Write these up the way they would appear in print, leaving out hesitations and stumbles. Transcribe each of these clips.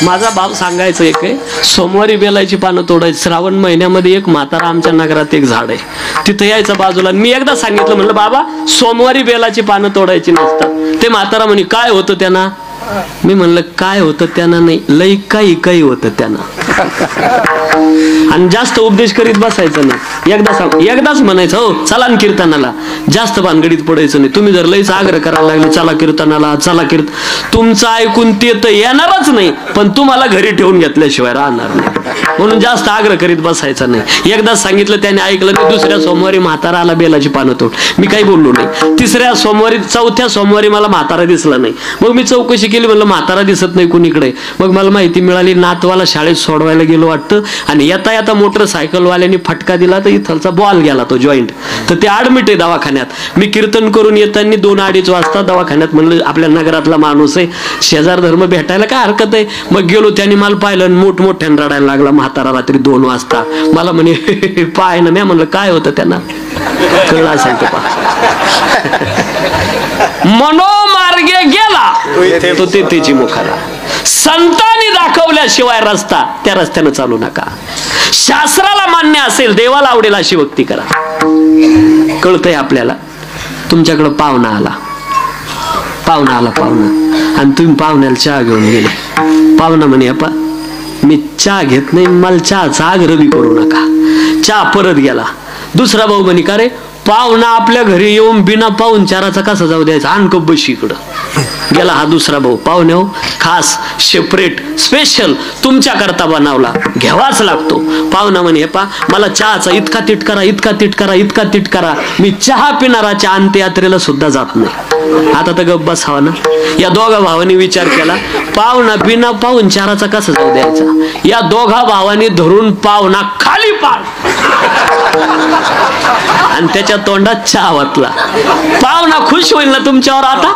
माझा भाव सांगायचं एक आहे, सोमवारी बेलाची पानं तोडायची. श्रावण महिन्यामध्ये एक म्हातारा आमच्या नगरात एक झाड आहे, तिथं यायचं बाजूला. मी एकदा सांगितलं, म्हणलं बाबा सोमवारी बेलाची पानं तोडायची नसतात. ते म्हातारा म्हणे काय होतं त्यांना? मी म्हणलं काय होतं त्यांना नाही, लई काही होतं त्यांना. आणि जास्त उपदेश करीत बसायचं नाही. एकदाच म्हणायचं हो चला कीर्तनाला, जास्त भानगडीत पडायचं नाही. तुम्ही जर लईच आग्रह करायला लागले चला कीर्तनाला चला तुमचं ऐकून ते तर येणारच नाही, पण तुम्हाला घरी ठेवून घेतल्याशिवाय राहणार नाही. म्हणून जास्त आग्रह करीत बसायचं नाही. एकदाच सांगितलं, त्याने ऐकलं नाही. दुसऱ्या सोमवारी म्हातारा आला बेलाची पानं तोड. मी काही बोललो नाही. तिसऱ्या सोमवारी, चौथ्या सोमवारी मला म्हातारा दिसला नाही. मग मी चौकशी केली, म्हणलं म्हातारा दिसत नाही कुणीकडे. मग मला माहिती मिळाली, नातवाला शाळेत सोडवायला गेलो वाटतं, आणि येता येता मोटरसायकलवाल्याने फटका दिला तर इथलचा बॉल गेला, तो जॉईंट. तर ते ऍडमिट आहे दवाखान्यात. मी कीर्तन करून येताना 2-2:30 वाजता दवाखान्यात. म्हणलं आपल्या नगरातला माणूस आहे, शेजार धर्म भेटायला काय हरकत आहे. मग गेलो, त्याने मला पाहिलं आणि मोठमोठ्यानं रडायला लागला म्हातारा रात्री 2 वाजता. मला म्हणे पाय ना. मी म्हणलं काय होतं त्यांना? कळलं असेल तो मनोमार्गे गेला तो तेथेची मुखाला. संतांनी दाखवल्याशिवाय रस्ता, त्या रस्त्यानं चालू नका. शास्त्राला मान्य असेल, देवाला आवडेल अशी भक्ती करा. कळतंय आपल्याला. तुमच्याकडे पाहुणा आला आणि तुम्ही पाहुण्याला चहा घेऊन गेले. पाहुणा म्हणे अपा मी चहा घेत नाही, मला चहाचा आग्रह बी करू नका. चहा परत गेला. दुसरा भाऊ म्हणे का रे, पाहुणा आपल्या घरी येऊन बिना पाहुणचाराचा कसा जाऊ द्यायचा, आण कप बशी इकडं. गेला हा दुसरा भाऊ. पाहुणे हो, खास सेपरेट स्पेशल तुमच्या करता बनवला, घ्यावाच लागतो. पाहुणा म्हणे पा मला चहाचा इतका तिटकारा, मी चहा पिणाराच्या अंत्ययात्रेला सुद्धा जात नाही. आता तर गप्प बसावा ना. या दोघा भावांनी विचार केला, पाहुणा बिना पाहुणचाराचा कसा जाऊ द्यायचा. या दोघा भावांनी धरून पाहुणा खाली पाड आणि त्याच्या तोंडात चहा वाटला. पाहुणा खुश होईल ना तुमच्यावर. आता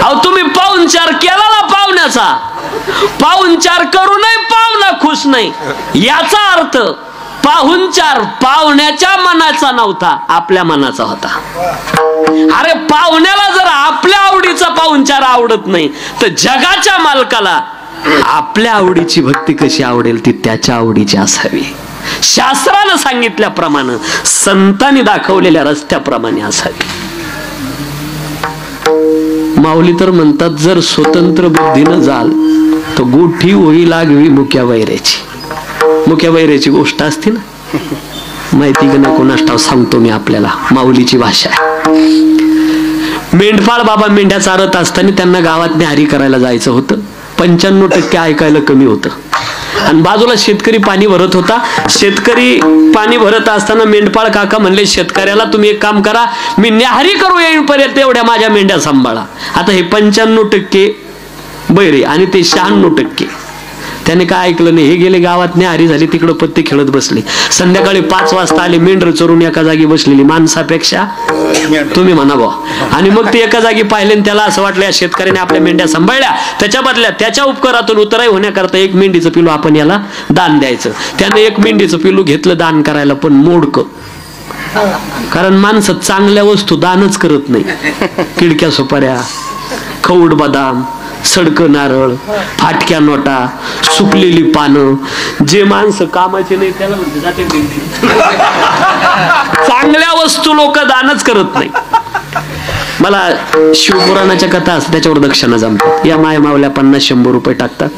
अहो तुम्ही पाहुणचार केला ना पाहुण्याचा, पाहुणचार करू नये पाहुणा खुश नाही. याचा अर्थ पाहुणचार पाहुण्याच्या मनाचा नव्हता, आपल्या मनाचा होता. अरे पाहुण्याला जर आपल्या आवडीचा पाहुणचार आवडत नाही, तर जगाच्या मालकाला आपल्या आवडीची भक्ती कशी आवडेल ती त्याच्या आवडीची असावी. शास्त्रानं सांगितल्याप्रमाणे, संतांनी दाखवलेल्या रस्त्याप्रमाणे असावी. माऊली तर म्हणतात, जर स्वतंत्र बुद्धीनं जाल तर गोठी होई लागवी मुक्या वैऱ्याची. मुक्या वैऱ्याची गोष्ट असते ना, माहिती का ना कोणास ठाव, सांगतो मी आपल्याला. माऊलीची भाषा आहे. मेंढपाळ बाबा मेंढ्या चारत असताना त्यांना गावात न्याहारी करायला जायचं होतं. 95% ऐकायला कमी होतं. आणि बाजूला शेतकरी पाणी भरत होता. शेतकरी पाणी भरत असताना मेंढपाळ काका म्हणले शेतकऱ्याला, तुम्ही एक काम करा, मी न्याहारी करू येईपर्यंत एवढ्या माझ्या मेंढ्या सांभाळा. आता हे 95% बैरे आणि ते 96%. त्याने काय ऐकलं नाही. हे गेले गावात न्याहारी झाली, तिकडं पत्ते खेळत बसले. संध्याकाळी 5 वाजता आले, मेंढर चोरून एका जागी बसलेली, माणसापेक्षा तुम्ही म्हणा बा. आणि मग ते एका जागी पाहिले, त्याला असं वाटलं या शेतकऱ्याने आपल्या मेंढ्या सांभाळल्या, त्याच्या बदल्यात त्याच्या उपकारातून उतराई होण्याकरता 1 मेंढीचं पिलू आपण याला दान द्यायचं. त्याने 1 मेंढीचं पिलू घेतलं दान करायला, पण मोडकं. कारण माणसं चांगल्या वस्तू दानच करत नाही. किडक्या सुपाऱ्या, खवड बदाम, सडकं नारळ, फाटक्या नोटा, सुकलेली पानं, जे माणसं कामाचे नाही त्याला म्हणते जाते दिंडी. चांगल्या वस्तू लोक दानच करत नाही. मला शिवपुराणाच्या कथा असतात, त्याच्यावर दक्षिणा जमतात. या माय मावल्या 50-100 रुपये टाकतात.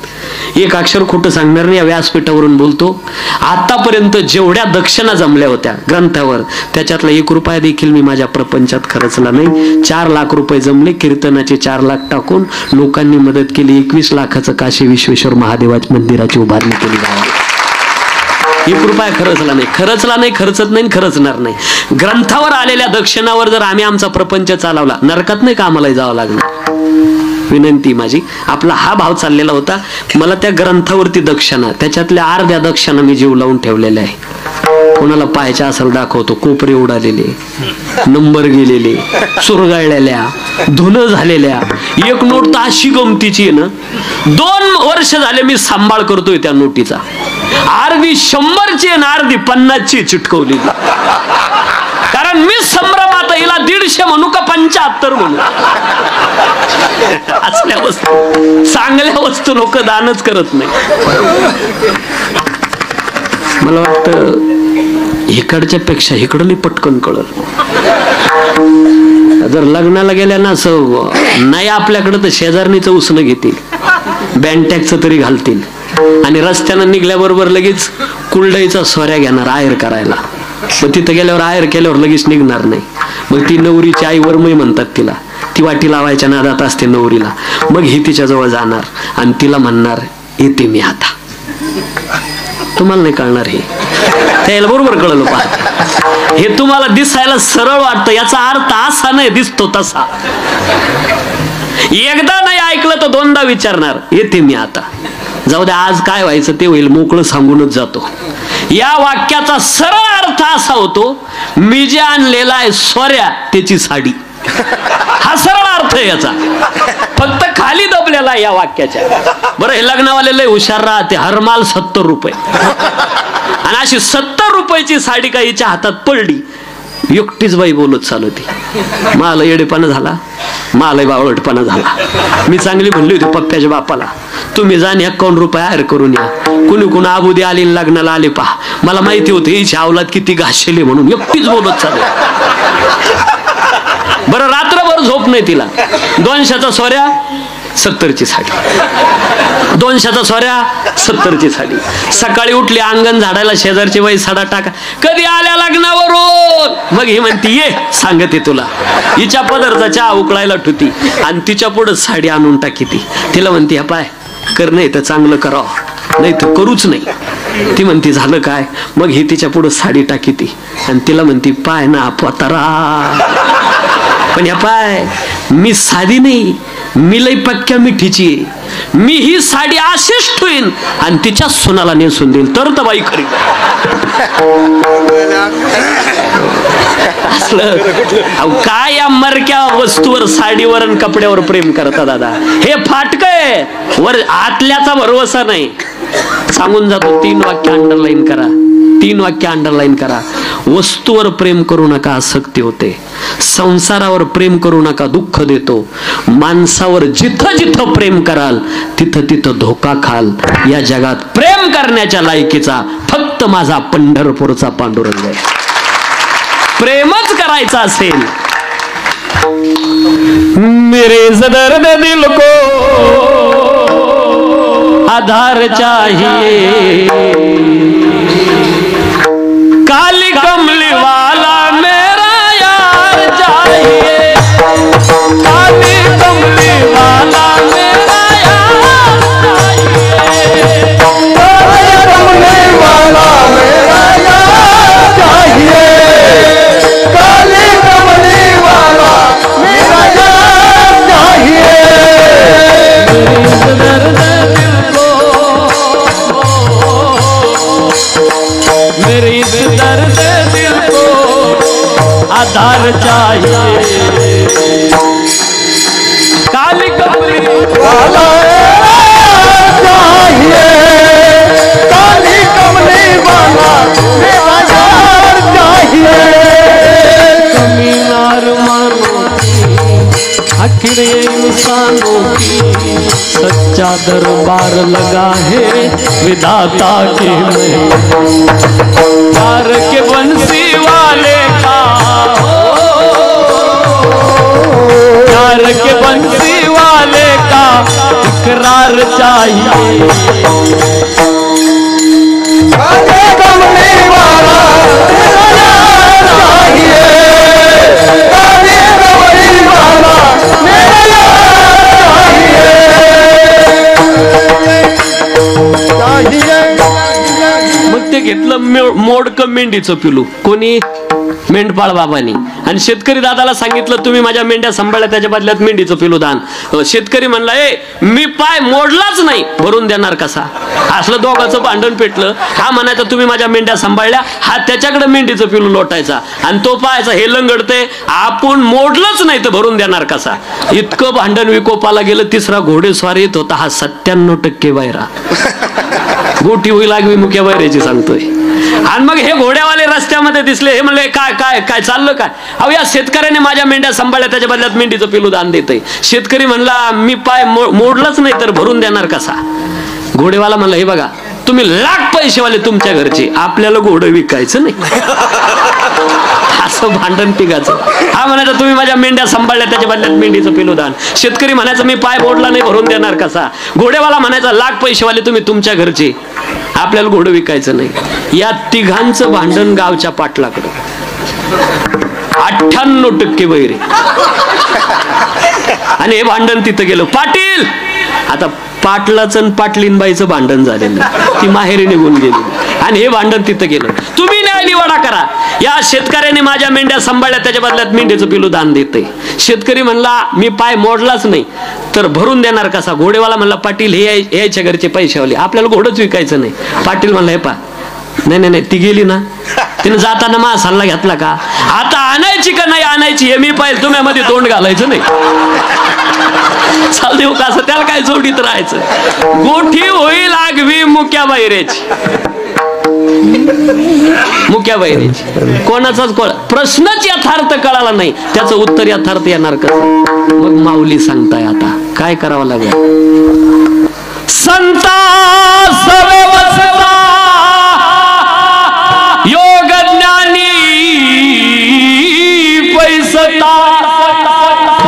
एक अक्षर खोटं सांगणार नाही, या व्यासपीठावरून बोलतो. आतापर्यंत जेवढ्या दक्षिणा जमल्या होत्या ग्रंथावर, त्याच्यातला 1 रुपया देखील मी माझ्या प्रपंचात खर्चला नाही. 4 लाख रुपये जमले. कीर्तनाचे 4 लाख टाकून लोकांनी मदत केली. 21 लाखाचं काशी विश्वेश्वर महादेवाच्या मंदिराची उभारणी केली. 1 रुपया खर्चला नाही, खर्चत नाही, खर्चणार नाही. ग्रंथावर आलेल्या दक्षिणावर जर आम्ही आमचा प्रपंच चालवला, नरकात नाही का आम्हाला जावं लागणार. विनंती माझी, आपला हा भाव चाललेला होता. मला त्या ग्रंथावरती दक्षिणा, त्याच्यातल्या अर्ध्या दक्षिणा मी जीव लावून ठेवलेल्या आहे. कोणाला पाहायच्या असेल दाखवतो. कोपरे उडालेले, नंबर गेलेले, चुरगाळलेल्या, धुन झालेल्या. 1 नोट तर अशी गमतीची आहे ना, 2 वर्ष झाले मी सांभाळ करतोय त्या नोटीचा. अर्धी 100ची आणि अर्धी 50ची चिटकवली. कारण मी संभ्रमात हिला 150 म्हणू का 75 म्हणू. असल्या वस्तू, चांगल्या वस्तू लोक दानच करत नाही. मला वाटतं इकडच्या पेक्षा इकडली पटकन कळल. जर लग्नाला गेल्या ना असं नाही आपल्याकडं तर शेजारणीचं उसणं घेतील, बँटॅकचं तरी घालतील आणि रस्त्यानं निघल्याबरोबर लगेच कुलडाईचा सोऱ्या घेणार आयर करायला. मग तिथं गेल्यावर आयर केल्यावर लगेच निघणार नाही. मग ती नवरीची आई वरमय म्हणतात तिला, ती वाटी लावायच्या नादात असते नवरीला. मग ही तिच्याजवळ जाणार आणि तिला म्हणणार येते मी आता. तुम्हाला नाही कळणार हे, त्याला बरोबर कळलं पहा. हे तुम्हाला दिसायला सरळ वाटतं, याचा अर्थ असा नाही दिसतो तसा. एकदा नाही ऐकलं तर दोनदा विचारणार येते मी आता. जाऊ द्या, आज काय व्हायचं ते होईल, मोकळं सांगूनच जातो. या वाक्याचा सरळ अर्थ असा होतो, मी जे आणलेला आहे सोऱ्या त्याची साडी. हा सरळ अर्थ आहे याचा, फक्त खाली दबलेला या वाक्याच्या. बरं, हे लग्नवाले लय हुशार राहते, हरमाल 70 रुपये आणि अशी 70 रुपयाची साडी काही हिच्या हातात पडली, एकटीच बाई बोलत चालती. मला येडेपणा झाला, मला बावळटपणा झाला. मी चांगली म्हणली होती पप्प्याच्या बापाला, तुम्ही जा 51 रुपये आयर करून या. कुणी आबुदी आली लग्नाला आले पहा. मला माहिती होतं हिची अवलाद किती घाशेली म्हणून एकटीच बोलत चालू. बरं, रात्रभर झोप नाही तिला. 200चा सोऱ्या 70ची साडी, 200चा सोऱ्या 70ची साडी. सकाळी उठली, अंगण झाडायला शेजारची बाई साडा टाका, कधी आल्या लग्नावरून. मग ही म्हणती ये सांगते तुला. हिच्या पदरचा चहा उकळायला ठुती आणि तिच्या पुढे साडी आणून टाकी. तिला म्हणती हा पाय कर, नाही तर चांगलं करावं, नाही तर करूच नाही. ती म्हणती झालं काय. मग ही तिच्या पुढे साडी टाकी ती आणि तिला म्हणती पाय ना पतारा. पण ह्या पाय मी साधी नाही, मी लई पक्क्या मिठीची. मी ही साडी अशीच ठेवीन आणि तिच्या सोनाला नेसून देईल, तर बाई खरी. असलं काय या मरक्या वस्तूवर, साडीवर आणि कपड्यावर प्रेम करता दादा. हे फाटकय, वर आतल्याचा भरवसा नाही. सांगून जातो, 3 वाक्य अंडरलाईन करा, 3 वाक्य अंडरलाईन करा. वस्तूवर प्रेम करू नका, आसक्ती होते. संसारावर प्रेम करू नका, दुःख देतो. माणसावर जिथं जिथं प्रेम कराल तिथं तिथं धोका खाल. या जगात प्रेम करण्याच्या लायकीचा फक्त माझा पंढरपूरचा पांडुरंग आहे. प्रेमच करायचं असेल. मेरे दर्द दिल को आधार चाहिए, काली कमली वाला मेरा यार चाहिए, काली कमली वाला मेरा यार चाहिए, काली कमली वाला मेरा यार चाहिए, काली कमली वाला मेरा यार चाहिए. मेरे इस दर्द दिल को आधार चाहिए, काली कमली वाला चाहिए, काली कमली वाला मेरा यार चाहिए. कमीनार मानो आखिर इंसानों की सच्चा दरबार लगा है विधाता के में. प्यार के बंसी वाले का, प्यार के बंसी वाले का इकरार चाहिए, कमली वाला चाहिए, कमली वाला मग ते घेतलं मोडकं मेंढीचं पिलू. कोणी? मेंढपाळ बाबांनी. आणि शेतकरी दादाला सांगितलं तुम्ही माझ्या मेंढ्या सांभाळल्या, त्याच्या बदल्यात मेंढीचं पिलू दान. शेतकरी म्हणला ए मी पाय मोडलाच नाही, भरून देणार कसा. असलं दोघांचं भांडण पेटलं. हा म्हणायचा तुम्ही माझ्या मेंढ्या सांभाळल्या, हा त्याच्याकडे मेंढीचं पिलू लोटायचा आणि तो पाहायचा हे लंगडते, आपण मोडलंच नाही तर भरून देणार कसा. इतकं भांडण विकोपाला गेलं. तिसरा घोडेस्वारीत होता हा 97% वैरा. गोटी होई लागवी मुख्या वैराची सांगतोय. आणि मग हे घोड्यावाले रस्त्यामध्ये दिसले, हे म्हणले काय काय काय चाललं काय? अहो या शेतकऱ्याने माझ्या मेंढ्या सांभाळल्या, त्याच्या बदल्यात मेंढीचं पिलू दान देतंय. शेतकरी म्हणला मी पाय मोडलाच नाही तर भरून देणार कसा? घोडेवाला म्हणला हे बघा तुम्ही लाख पैसेवाले तुमच्या घरचे, आपल्याला घोडं विकायचं नाही. असं भांडण तिघाचं. हा म्हणायचा तुम्ही माझ्या मेंढ्या सांभाळल्या, त्याच्या बदल्यात मेंढीचं पिलू दान. शेतकरी म्हणायचं मी पाय मोडला नाही भरून देणार कसा? घोडेवाला म्हणायचा लाख पैसेवाले तुम्ही तुमच्या घरचे, आपल्याला घोडं विकायचं नाही. या तिघांचं भांडण गावच्या पाटलाकडं. 98% वैरे. आणि हे भांडण तिथं गेलं. पाटील आता पाटलाचं आणि पाटलीनबाईचं भांडण झालेलं, ती माहेरी निघून गेली. आणि हे भांडण तिथं गेलं. तुम्ही न्याय निवाडा करा, या शेतकऱ्याने माझ्या मेंढ्या सांभाळल्या, त्याच्या बदल्यात मेंढीचं पिलू दान देते. शेतकरी म्हणला मी पाय मोडलाच नाही तर भरून देणार कसा? घोडेवाला म्हणला पाटील हे यायच्या घरचे पैशावाले, आपल्याला घोडंच विकायचं नाही. पाटील म्हणला हे पा नाही नाही नाही ती गेली ना, तिने जाताना मा सल्ला घेतला का? आता आणायची का नाही आणायची हे मी पाहिजे, तुम्ही मध्ये तोंड घालायचं नाही. चाल देऊ का असं, त्याला काय जोडीत राहायचं. गोठी होईल आगवी मुक्या बैरेची, मुक्या बैरेची. कोणाचाच प्रश्नच यथार्थ कळाला नाही, त्याचं उत्तर यथार्थ येणार कसं? मग माऊली सांगताय आता काय करावं लागेल. संता योग ज्ञानी पैसता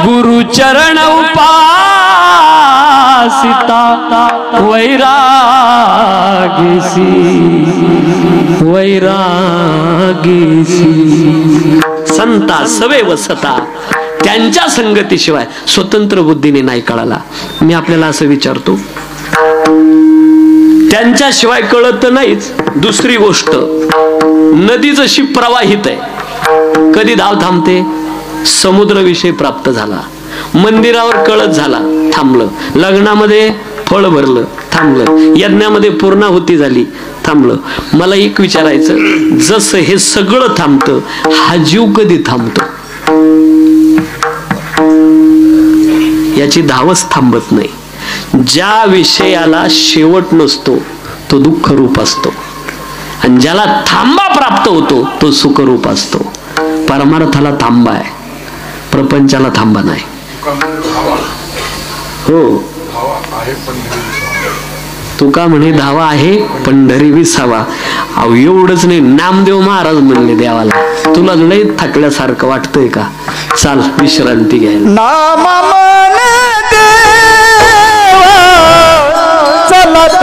गुरु चरण उपासिता वैरागीसी वैरागीसी. संता सवे वसता, त्यांच्या संगतीशिवाय स्वतंत्र बुद्धीने नाही कळाला. मी आपल्याला असं विचारतो, त्यांच्याशिवाय कळत नाहीच. दुसरी गोष्ट, नदी जशी प्रवाहित आहे, कधी धाव थांबते? समुद्र विषय प्राप्त झाला, मंदिरावर कळत झाला, थांबलं. लग्नामध्ये फळ भरलं, थांबलं. यज्ञामध्ये पूर्णाहुती झाली, थांबलं. मला एक विचारायचं, जसं हे सगळं थांबतं, हा जीव कधी थांबतो? याची धावच थांबत नाही. ज्या विषयाला शेवट नसतो तो दुःख रूप असतो, आणि ज्याला थांबा प्राप्त होतो तो सुखरूप असतो. परमार्थाला थांबा आहे, प्रपंचाला थांबा नाही. हो, तुका म्हणे धावा आहे पंढरी विसावा. अहो एवढंच नाही, नामदेव महाराज म्हणले देवाला तुला लय थकल्यासारखं वाटतंय का? चाल विश्रांती घ्यायला. नाम चलत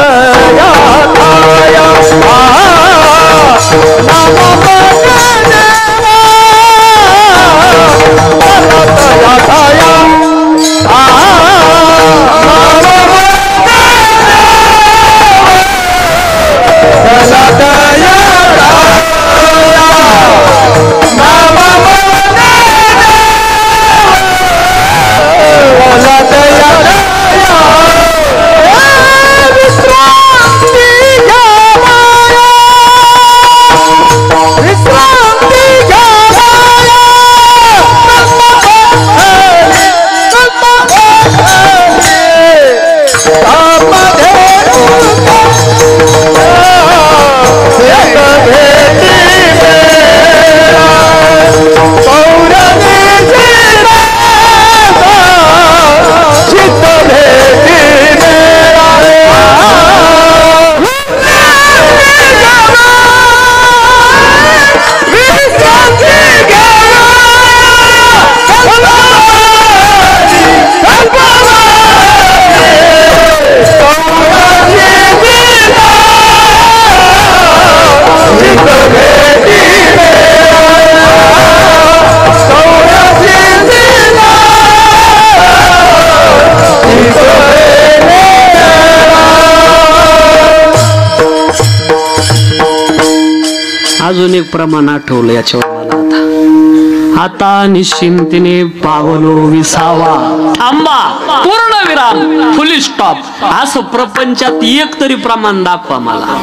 अजून एक प्रमाण आठवलं याच्यावर मला. आता आता निश्चिंतीने पावलो विसावा. थांबा, पूर्ण विराम, फुल स्टॉप. असं प्रपंचात एक तरी प्रमाण दाखवा मला,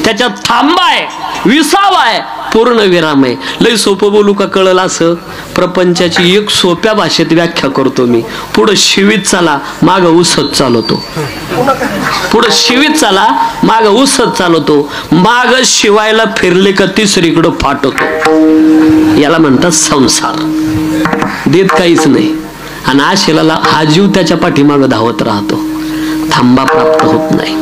त्याच्यात थांबाय, विसावाय, पूर्ण विराम आहे. लय सोपं बोलू का कळलं असं? प्रपंचाची एक सोप्या भाषेत व्याख्या करतो मी. पुढं शिवीत चाला, माग उसत चालवतो. पुढं शिवीत चाला, माग उसत चालवतो. माग शिवायला फिरले का तिसरीकडं फाटवतो. याला म्हणतात संसार. देत काहीच नाही आणि आशेला हा जीव त्याच्या पाठीमाग धावत राहतो. थांबा प्राप्त होत नाही.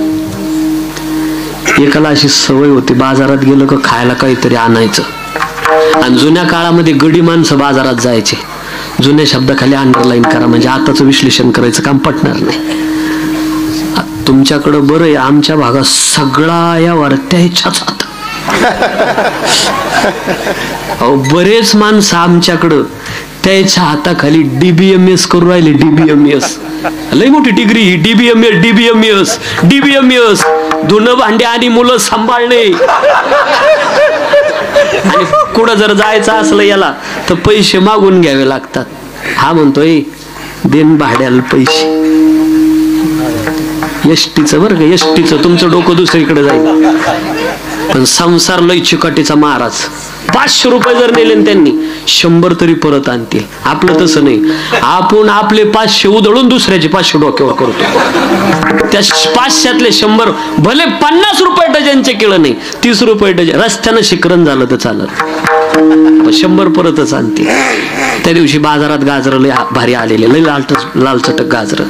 एकाला अशी सवय होती, बाजारात गेलं का खायला काहीतरी आणायचं. आणि जुन्या काळामध्ये गडी माणसं बाजारात जायचे. जुन्या शब्दाखाली अंडरलाईन करा, म्हणजे आताचं विश्लेषण करायचं काम पटणार नाही. तुमच्याकडं बरं आहे, आमच्या भागात सगळा या वारत्या इच्छाच होता. बरेच माणसं आमच्याकडं त्याच्या हाताखाली DBMS करू राहिले. DBMS लय मोठी डिग्री ही. DBMS धुणं भांडे आणि मुलं सांभाळणे. आणि कुठं जर जायचं असलं याला तर पैसे मागून घ्यावे लागतात. हा म्हणतोय देन भाड्याला पैसे. एसटीचं बरं का, एसटीचं तुमचं डोकं दुसरीकडे जाईल. पण संसार लय चिकाटीचा महाराज. 500 रुपये जर नेले त्यांनी 100 तरी परत आणतील. आपलं तसं नाही. आपण आपले 500 उधळून दुसऱ्याचे 500 डोक्यावर करतो. त्या 500तले 100 भले 50 रुपये डझनचे केलं नाही, 30 रुपये डझन. रस्त्यानं शिकरण झालं तर चालत, 100 परतच आणतील. त्या दिवशी बाजारात गाजर लय भारी आलेले, लय लालचटक गाजर.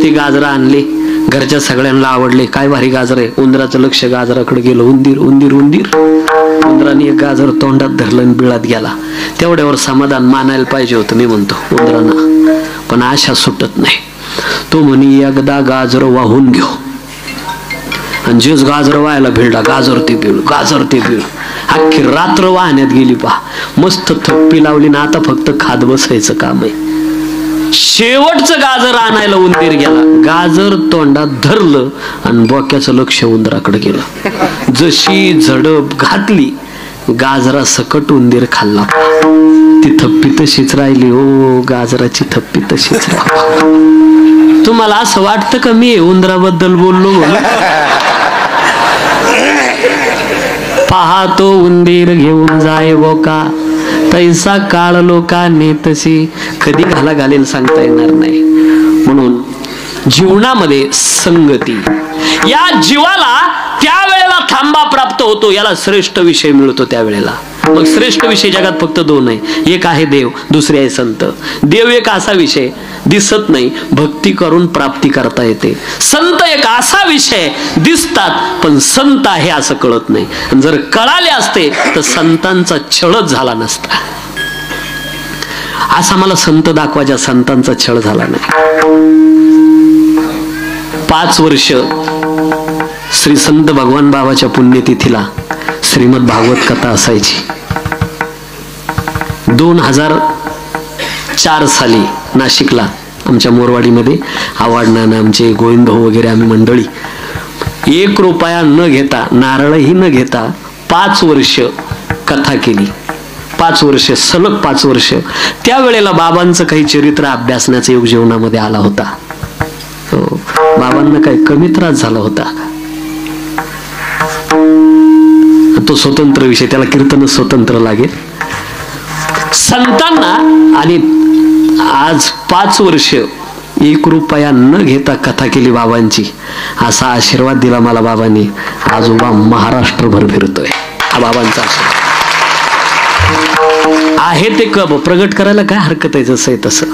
ती गाजर आणली, घरच्या सगळ्यांना आवडले. काय भारी गाजर आहे. उंदराचं लक्ष गाजराकडे गेलं. उंदीर उंदीर उंदीर. उंदराने एक गाजर तोंडात धरलं आणि बिळात गेला. तेवढ्यावर समाधान मानायला पाहिजे होतं मी म्हणतो उंदरांना. पण आशा सुटत नाही. तो म्हणे एकदा गाजर वाहून घेऊ. आणि जेच गाजर व्हायला भिडला, गाजर ते बिळ, गाजर ते बिळ. अख्खी रात्र वाहण्यात गेली. पहा मस्त थप्पी लावली ना, आता फक्त खात बसायचं काम आहे. शेवटचं गाजर आणायला उंदीर गेला. गाजर तोंडात धरलं आणि बोक्याचं लक्ष उंदराकडे गेलं. जशी झडप घातली, गाजरा सकट उंदीर खाल्ला. ती थप्पी तशीच राहिली. ओ गाजराची थप्पी तशीच राहिली. तुम्हाला असं वाटतं का मी उंदराबद्दल बोललो म्हणून? पाहतो उंदीर घेऊन जाय बोका, तैसा काळ लोकांनी तशी. कधी घाला घालेल सांगता येणार नाही. म्हणून जीवनामध्ये संगती, या जीवाला त्यावेळेला थांबा प्राप्त होतो. याला श्रेष्ठ विषय मिळतो त्यावेळेला. मग श्रेष्ठ विषय जगात फक्त 2 आहे. एक आहे देव, दुसरे आहे संत. देव एक असा विषय दिसत नाही, भक्ती करून प्राप्ती करता येते. संत एक असा विषय दिसतात पण संत आहे असं कळत नाही. आणि जर कळाले असते तर संतांचा छळच झाला नसता. असा मला संत दाखवायचा, संतांचा छळ झाला नाही. 5 वर्ष श्री संत भगवान बाबाच्या पुण्यतिथीला श्रीमद भागवत कथा असायची. 2004 साली नाशिकला आमच्या मोरवाडीमध्ये आवाडणानं आमचे गोविंद भाऊ वगैरे आम्ही मंडळी 1 रुपया न घेता, नारळही न घेता 5 वर्ष कथा केली. 5 वर्ष सलग 5 वर्ष. त्यावेळेला बाबांचं काही चरित्र अभ्यासण्याचा योग जीवनामध्ये आला होता. बाबांना काही कमी त्रास झाला होता. तो स्वतंत्र विषय, त्याला कीर्तन स्वतंत्र लागेल. संतांना आणि आज 5 वर्ष 1 रुपया न घेता कथा केली बाबांची. असा आशीर्वाद दिला मला बाबांनी. आज उभा महाराष्ट्रभर फिरतोय. हा बाबांचा आशीर्वाद आहे. ते प्रगट करायला काय हरकत आहे. जसं आहे तसं.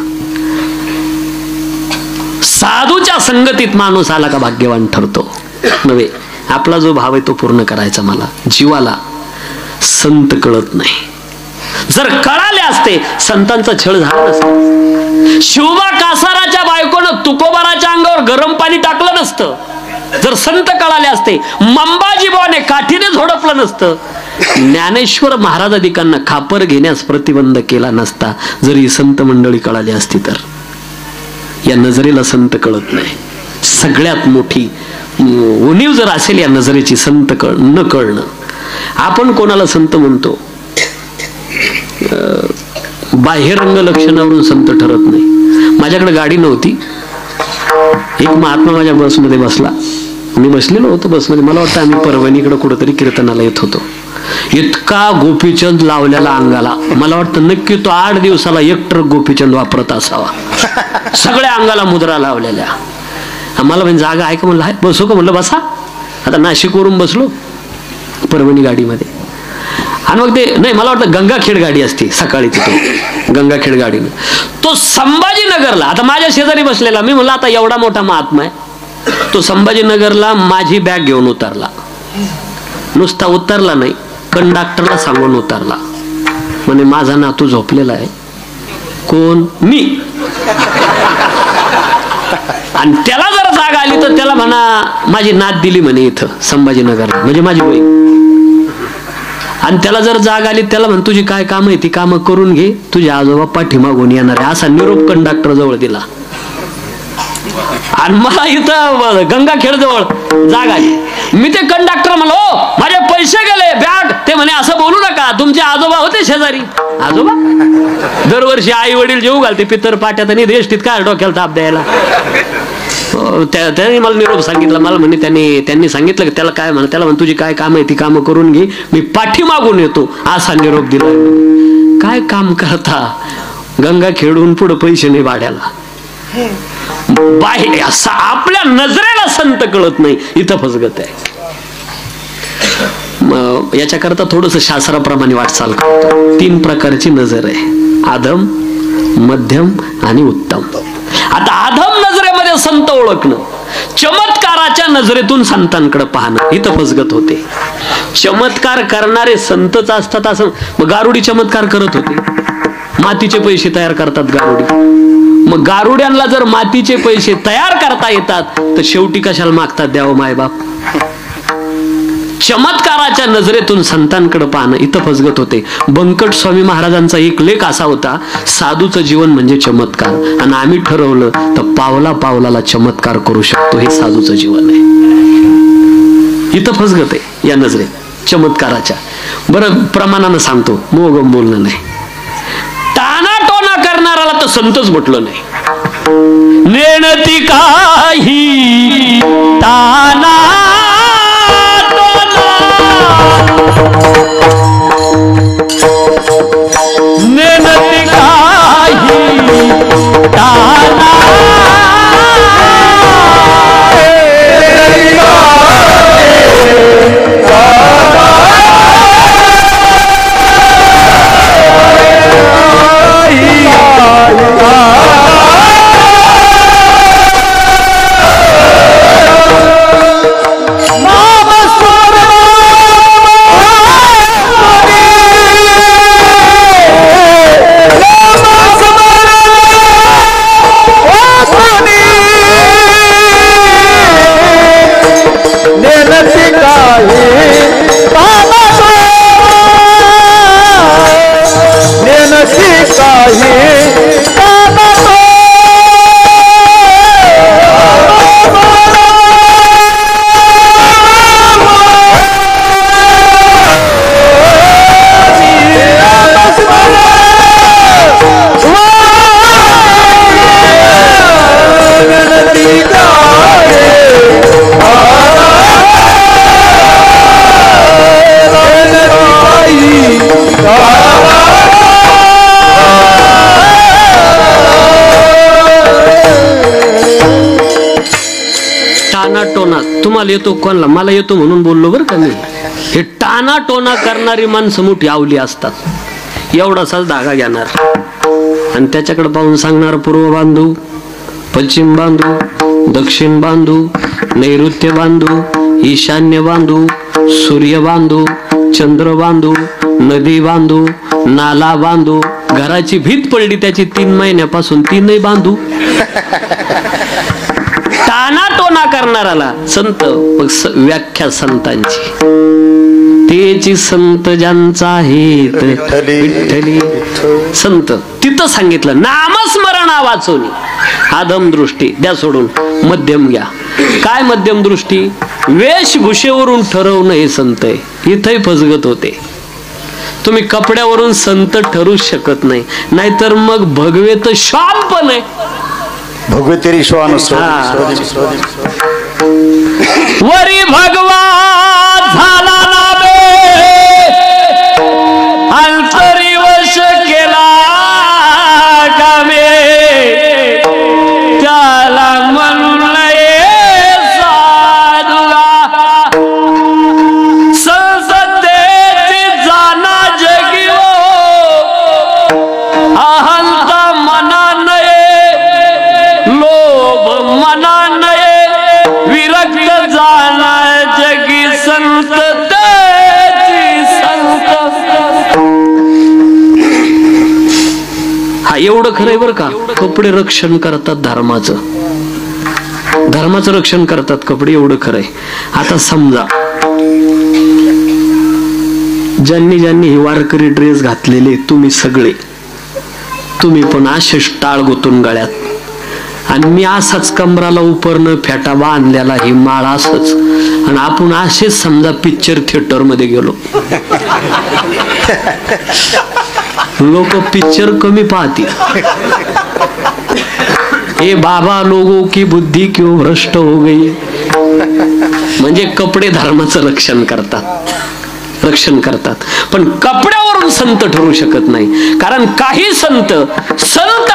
साधूच्या संगतीत माणूस आला का भाग्यवान ठरतो. नव्हे, आपला जो भाव आहे तो पूर्ण करायचा. मला जीवाला संत कळत नाही. जर कळाले असते संतांचा छळ झाला नसता. शिवबा कासाराच्या बायकोनं तुकोबाराच्या अंगावर गरम पाणी टाकलं नसतं. जर संत कळाले असते. मंबाजीबाने काठीने झोडपलं नसतं. ज्ञानेश्वर महाराजादिकांना खापर घेण्यास प्रतिबंध केला नसता. जर ही संत मंडळी कळाली असती तर. या नजरेला संत कळत नाही. सगळ्यात मोठी उणीव जर असेल या नजरेची, संत न कळणं. आपण कोणाला संत म्हणतो? बाह्यरंग लक्षणावरून संत ठरत नाही. माझ्याकडे गाडी नव्हती. एक महात्मा माझ्या बसमध्ये बसला. मी बसलेलो होतो बसमध्ये. मला वाटतं आम्ही परभणीकडे कुठेतरी कीर्तनाला येत होतो. इतका गोपीचंद लावलेला अंगाला, मला वाटतं नक्की तो 8 दिवसाला 1 ट्रक गोपीचंद वापरत असावा. सगळ्या अंगाला मुद्रा लावलेल्या. आम्हाला म्हणजे जागा आहे का म्हणलं, आहे बसू का म्हणलं, बसा. आता नाशिकवरून बसलो परभणी गाडीमध्ये, आणि मग ते नाही, मला वाटतं गंगाखेड गाडी असते सकाळी, तिथे गंगाखेड गाडीनं तो संभाजीनगरला. आता माझ्या शेजारी बसलेला, मी म्हणलं आता एवढा मोठा महात्मा आहे, तो संभाजीनगरला माझी बॅग घेऊन उतरला. नुसता उतरला नाही, कंडक्टरला सांगून उतरला, म्हणे माझा नातू झोपलेला आहे. कोण? मी. आणि त्याला जर जाग आली तर त्याला म्हणा माझी नात दिली म्हणे इथं संभाजीनगरला, म्हणजे माझी बहीण. आणि त्याला जर जाग आली त्याला म्हण तुझी काय काम आहे ती कामं करून घे, तुझे आजोबा पाठीमागून येणार आहे, असा निरोप कंडक्टर जवळ दिला. आणि मला इथं गंगाखेड जवळ जाग आली. मी ते कंडक्टर म्हणलो, ओ माझे पैसे गेले, बॅग. ते म्हणे असं बोलू नका, तुमचे आजोबा होते शेजारी. आजोबा? दरवर्षी आई वडील जेऊ घालते पितर पाट्यात आणि देष्टीत काय डोक्याला ताप द्यायला. त्याने मला निरोप सांगितला. मला म्हणे त्यांनी सांगितलं की त्याला काय म्हणा, त्याला म्हण तुझी काय काम आहे ती कामं करून घे, मी पाठीमागून येतो, असा निरोप दिला. काय काम करता, गंगा खेळून पुढे पैसे नाही भाड्याला. बाहेर असं आपल्या नजरेला संत कळत नाही, इथं फसगत आहे. याच्याकरता थोडस शास्त्राप्रमाणे वाटचाल करतो. 3 प्रकारची नजर आहे, आधम, मध्यम आणि उत्तम. आता आधम नजरेमध्ये संत ओळखणं, चमत्काराच्या नजरेतून संतांकडे पाहणं, इथं फसगत होते. चमत्कार करणारे संतच असतात असं. मग गारुडी चमत्कार करत होते, मातीचे पैसे तयार करतात गारुडी. मग गारुड्यांना जर मातीचे पैसे तयार करता येतात तर शेवटी कशाला मागतात द्यावं मायबाप. चमत्काराच्या नजरेतून संतांकडे पाहणं, इथं फसगत होते. बंकट स्वामी महाराजांचा एक लेख असा होता, साधूचं जीवन म्हणजे चमत्कार. आणि आम्ही ठरवलं तर पावला पावलाला चमत्कार करू शकतो, हे साधूचं जीवन आहे. इथं फसगत आहे या नजरेत चमत्काराच्या. बरं प्रमाणानं सांगतो, मोगम बोलणं नाही. टाणाटोना करणाराला तर संतच म्हटलं नाही. नेणती काही ताना नेणती काही ताना तुम्हाला येतो, कोणाला मला येतो म्हणून बोललो बरं का मी. हे टाना टोना करणारी माणसं मोठी आवली असतात. एवढासाच धागा घेणार आणि त्याच्याकडे पाहून सांगणार पूर्व बांधू, पश्चिम बांधू, दक्षिण बांधू, नैऋत्य बांधू, ईशान्य बांधू, सूर्य बांधू, चंद्र बांधू, नदी बांधू, नाला बांधू. घराची भीत पडली त्याची 3 महिन्यापासून 3 बांधू. टाना टोना करणाराला संत. व्याख्या संतांची, तेची संत ज्यांचा आहे विठ्ठली संत. तिथं सांगितलं नामस्मरणा वाचून. आधम दृष्टी द्या सोडून, मध्यम घ्या. काय मध्यम दृष्टी? वेशभूषेवरून ठरवणं हे संत आहे. इथंही फसगत होते. तुम्ही कपड्यावरून संत ठरू शकत नाही, नाहीतर मग भगवे तर श्वान पण आहे. भगवे तेरी श्वान वरी भगवा झाला ना बे हा एवढं खरंय बरं का, कपडे रक्षण करतात धर्माचं रक्षण करतात कपडे, एवढं खरंय. आता समजा ज्यांनी ही वारकरी ड्रेस घातलेले तुम्ही सगळे, तुम्ही पण असेच टाळ गुतून गळ्यात, आणि मी असाच कमराला उपरनं फेटा बांधलेला, ही माळ असच, आणि आपण असेच समजा पिक्चर थिएटर मध्ये गेलो, लोक पिक्चर कमी पाहतील. हे बाबा लोगों की बुद्धी क्यों भ्रष्ट हो गई. म्हणजे कपडे धर्माचं रक्षण करतात, पण कपड्यावरून संत ठरू शकत नाही. कारण काही संत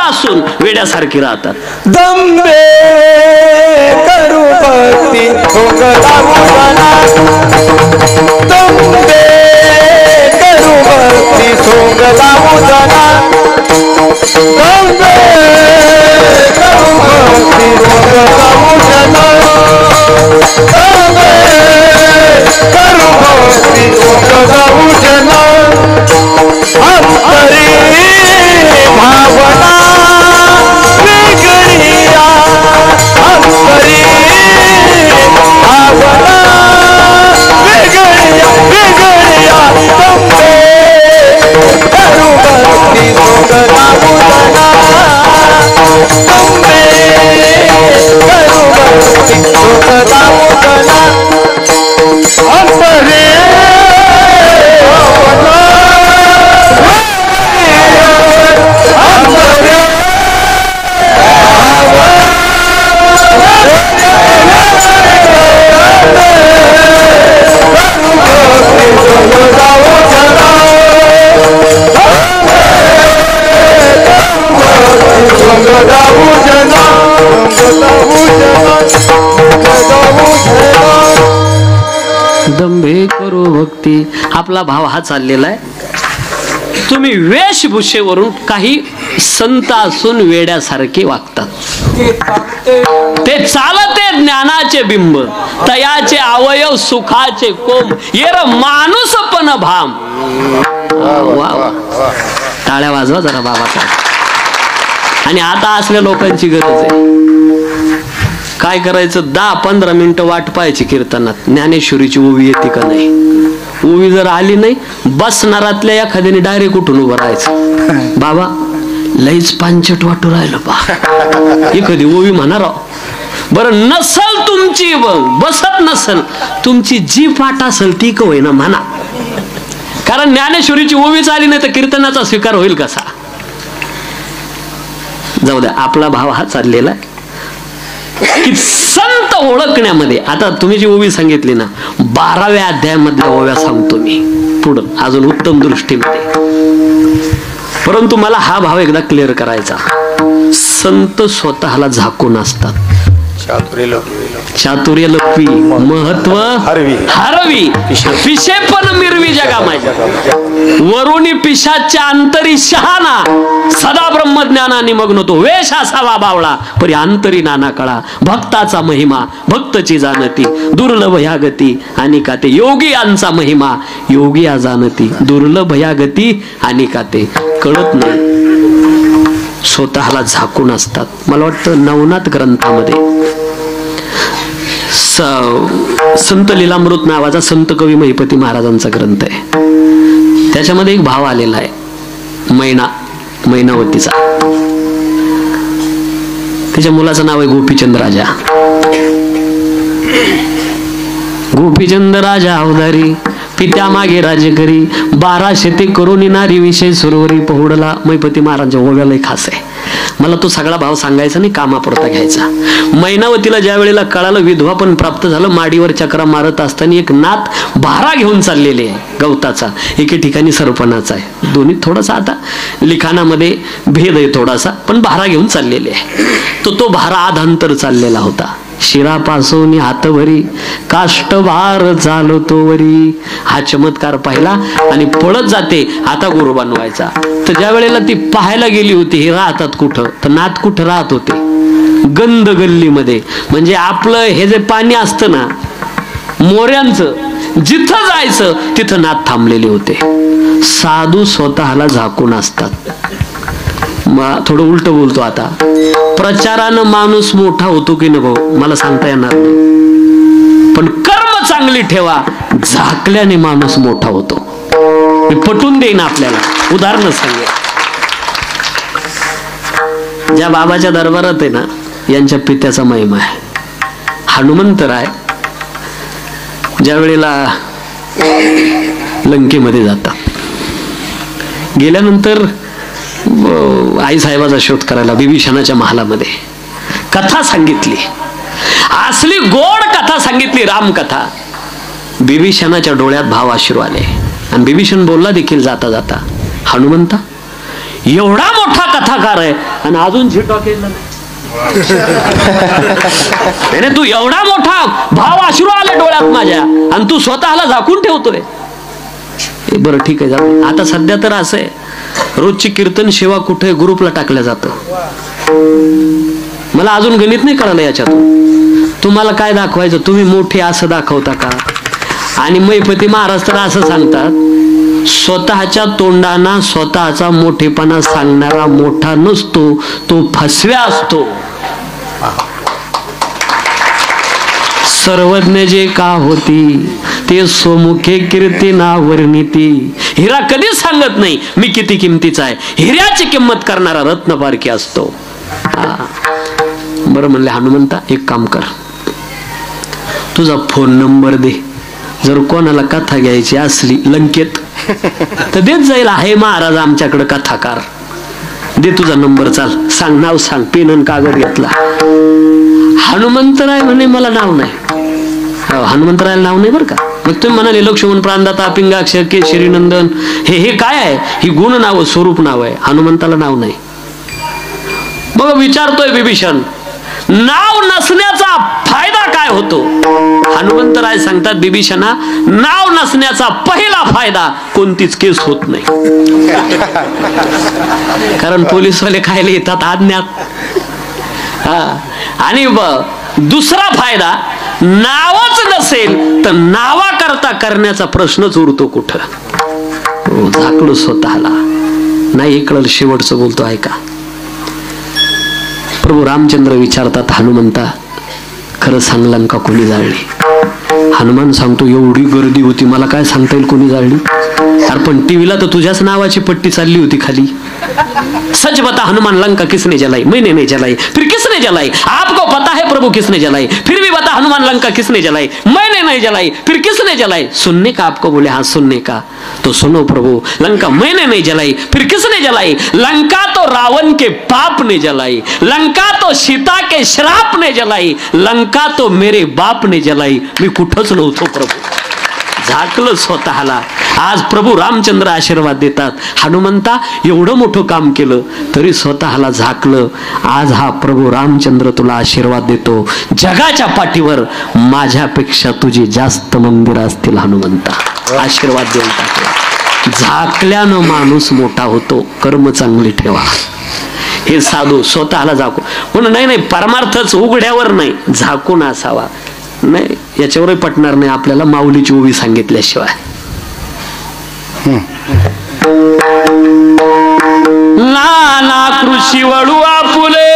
असून वेड्यासारखी राहतात. दंबे करू भक्ती दंबे करू भक्ती सोंग लावू जना, दंबे करू भक्ती सोंग लावू जना, दंबे करू भक्ती सोंग लावू जना. अंतरी भावना वेगळिया, अंतरी भावना वेगळिया वेगळिया, दंबे करू भक्ती सोंग लावू जना, दंबे करू भक्ती सोंग लावू जना. अंतरी दंभे करू भक्ती. आपला भाव हा चाललेला आहे. तुम्ही वेशभूषेवरून काही संत असून वेड्यासारखे वागतात. ते चालते ज्ञानाचे बिंब, तयाचे अवयव सुखाचे कोंब, येर माणूस पण भाम. टाळ्या वाजवा जरा बाबाचा. आणि आता असल्या लोकांची गरज आहे. काय करायचं, 10-15 मिनिटं वाट पाहायची कीर्तनात, ज्ञानेश्वरीची ओवी येते का नाही. ओवी जर आली नाही, बसणारातल्या एखाद्याने डायरेक्ट उठून उभं राहायचं. बाबा लईच पांचट वाटू राहिलं बा, एखादी ओवी म्हणा राव. बरं नसल तुमची बसत नसल, तुमची जी पाठ असेल ती का होईना म्हणा. कारण ज्ञानेश्वरीची ओवीच आली नाही तर कीर्तनाचा स्वीकार होईल कसा. जाऊ द्या, आपला भाव हा चाललेला आहे की संत ओळखण्यामध्ये. आता तुम्ही जी ओवी सांगितली ना, 12व्या अध्यायामधल्या ओव्या सांगतो मी पुढं अजून उत्तम दृष्टीमध्ये. परंतु मला हा भाव एकदा क्लिअर करायचा. संत स्वतःला झाकून असतात. चातुर्य लपवी महत्व हरवी, पिशेपण मिरवी जगा माझ्या, वरुणी पिशाच्या अंतरी शहाणा, सदा ब्रह्मज्ञानाने मग्न तो, वेश असावा बावळा परी अंतरी नाना कळा, भक्ताचा महिमा भक्तची जाणती, दुर्लभ ह्या गती आणि का ते, योगी यांचा महिमा योगी या जाणती, दुर्लभ ह्या गती आणि का ते कळत नाही. स्वतःला झाकून असतात. मला वाटतं नवनाथ ग्रंथामध्ये संत लीलामृत नावाचा संत कवी महिपती महाराजांचा ग्रंथ आहे. त्याच्यामध्ये एक भाव आलेला आहे, मैनावतीचा. त्याच्या मुलाचं नाव आहे गोपीचंद राजा. गोपीचंद राजा अवधारी, पित्या मागे राज्य करी, 12 शेते करुणी नारी विषय सुरवरी पहुडला. महिपती महाराजांच्या ओव्याला खास आहे. मला तो सगळा भाव सांगायचा नाही, कामापुरता घ्यायचा. मैनावतीला ज्या वेळेला कळालं विधवा पण प्राप्त झालं, माडीवर चक्रा मारत असताना एक नात भारा घेऊन चाललेले आहे गवताचा, एके ठिकाणी सरपणाचा आहे. दोन्ही थोडासा आता लिखाणामध्ये भेद आहे थोडासा, पण भारा घेऊन चाललेले आहे. तो भारा आधांतर चाललेला होता. शिरापासून हातभरी काष्टभार चालतो वरी. हा चमत्कार पाहिला आणि पळत जाते आता गुरु बनवायचा. तर ज्या वेळेला ती पाहायला गेली होती हे राहतात कुठं, तर नाथ कुठं राहत होते, गंध गल्लीमध्ये. म्हणजे आपलं हे जे पाणी असतं ना मोऱ्यांचं, जिथं जायचं तिथं नाथ थांबलेले होते. साधू स्वतःला झाकून असतात. थोडं उलट बोलतो आता. प्रचारानं माणूस मोठा होतो की न भाऊ मला सांगता येणार नाही, पण कर्म चांगली ठेवा, झाकल्याने माणूस मोठा होतो. मी पटवून देईन आपल्याला, उदाहरण सांगेन. ज्या बाबाच्या दरबारात आहे ना, यांच्या पित्याचा महिमा आहे. हनुमंतराय ज्या वेळेला लंकेमध्ये जातात, गेल्यानंतर आई साहेबाचा शोध करायला बिभीषणाच्या महालामध्ये कथा सांगितली, असली गोड कथा सांगितली, रामकथा. बिभीषणाच्या डोळ्यात भाव अश्रू आले आणि बिभीषण बोलला देखील जाता जाता, हनुमंता एवढा मोठा कथाकार आहे आणि अजून झिटवा केला नाही, तू एवढा मोठा भाव अश्रू आले डोळ्यात माझ्या आणि तू स्वतःला झाकून ठेवतोय. बरं ठीक आहे, जाऊ. आता सध्या तर असं आहे, रोजची कीर्तन सेवा कुठे ग्रुपला टाकल्या जातं. मला अजून गणित नाही कळालं याच्यातून. तुम्हाला काय दाखवायचं, तुम्ही मोठे असं दाखवता का? आणि मैपती महाराज तर असं सांगतात, स्वतःच्या तोंडाना स्वतःचा मोठेपणा सांगणारा मोठा नसतो, तो फसव्या असतो. सर्वज्ञ जे का होती ते सोमुखे कीर्ती ना वर्णिती. हिरा कधीच सांगत नाही मी किती किमतीचा आहे, हिऱ्याची किंमत करणारा रत्नपारखी असतो. बरं म्हणले, हनुमंता एक काम कर, तुझा फोन नंबर दे, जर कोणाला कथा घ्यायची असली लंकेत तर देत जाईल, आहे महाराज आमच्याकडे कथाकार, दे तुझा नंबर, चाल सांग, नाव सांग. पेन आणि कागद घेतला. हनुमंतराय म्हणे मला नाव नाही. हनुमंतरायला नाव नाही बरं का. मग तुम्ही म्हणाले लक्ष्मण, प्राणदाता, पिंगाक्ष, केशरी नंदन, हे काय आहे? ही गुण नाव, स्वरूप नाव आहे. हनुमंताला नाव नाही. बघ विचारतोय बिभीषण, नाव नसण्याचा फायदा काय होतो? हनुमंतराय सांगतात, बिभीषणा नाव नसण्याचा पहिला फायदा कोणतीच केस होत नाही. कारण पोलीसवाले खायला येतात आज्ञात. आणि दुसरा फायदा, नावच नसेल तर नावाकरता करण्याचा प्रश्नच उरतो कुठं. झाकलो स्वतःला. नाही कळलं, शेवटचं बोलतो ऐका. प्रभू रामचंद्र विचारतात, हनुमंता खरं सांग लंका कोणी जाळली? हनुमान सांगतो, एवढी गर्दी होती मला काय सांगता येईल कोणी जाळली. अरे पण टीव्हीला तर तुझ्याच नावाची पट्टी चालली होती खाली. सच बता हनुमान, लंका किसने जलाई? मैंने नहीं जलाई. फिर किसने जलाई? आपको पता है प्रभु किसने जलाई. फिर भी बता हनुमान, लंका किसने जलाई? मैंने नहीं जलाई. फिर किसने जलाई? सुनने का आपको बोले, हाँ सुनने का. तो सुनो प्रभु, लंका मैंने नहीं जलाई. फिर किसने जलाई? लंका तो रावण के पाप ने जलाई. लंका तो सीता के श्राप ने जलाई. लंका तो मेरे बाप ने जलाई. मी कुठंच नव्हतो प्रभू. झाकलं स्वतःला. आज प्रभू रामचंद्र आशीर्वाद देतात, हनुमंता एवढं मोठं काम केलं तरी स्वतःला झाकलं. आज हा प्रभू रामचंद्र तुला आशीर्वाद देतो, जगाच्या पाठीवर माझ्यापेक्षा तुझी जास्त मंदिर असतील हनुमंता. आशीर्वाद देऊन टाकला. झाकल्यानं माणूस मोठा होतो. कर्म चांगली ठेवा. हे साधू स्वतःला झाकू म्हणून नाही, परमार्थच उघड्यावर नाही, झाकून असावा. नाही याच्यावरही पटणार नाही आपल्याला माऊलीची ओवी सांगितल्याशिवाय. नाना कृषी वळू आपुले,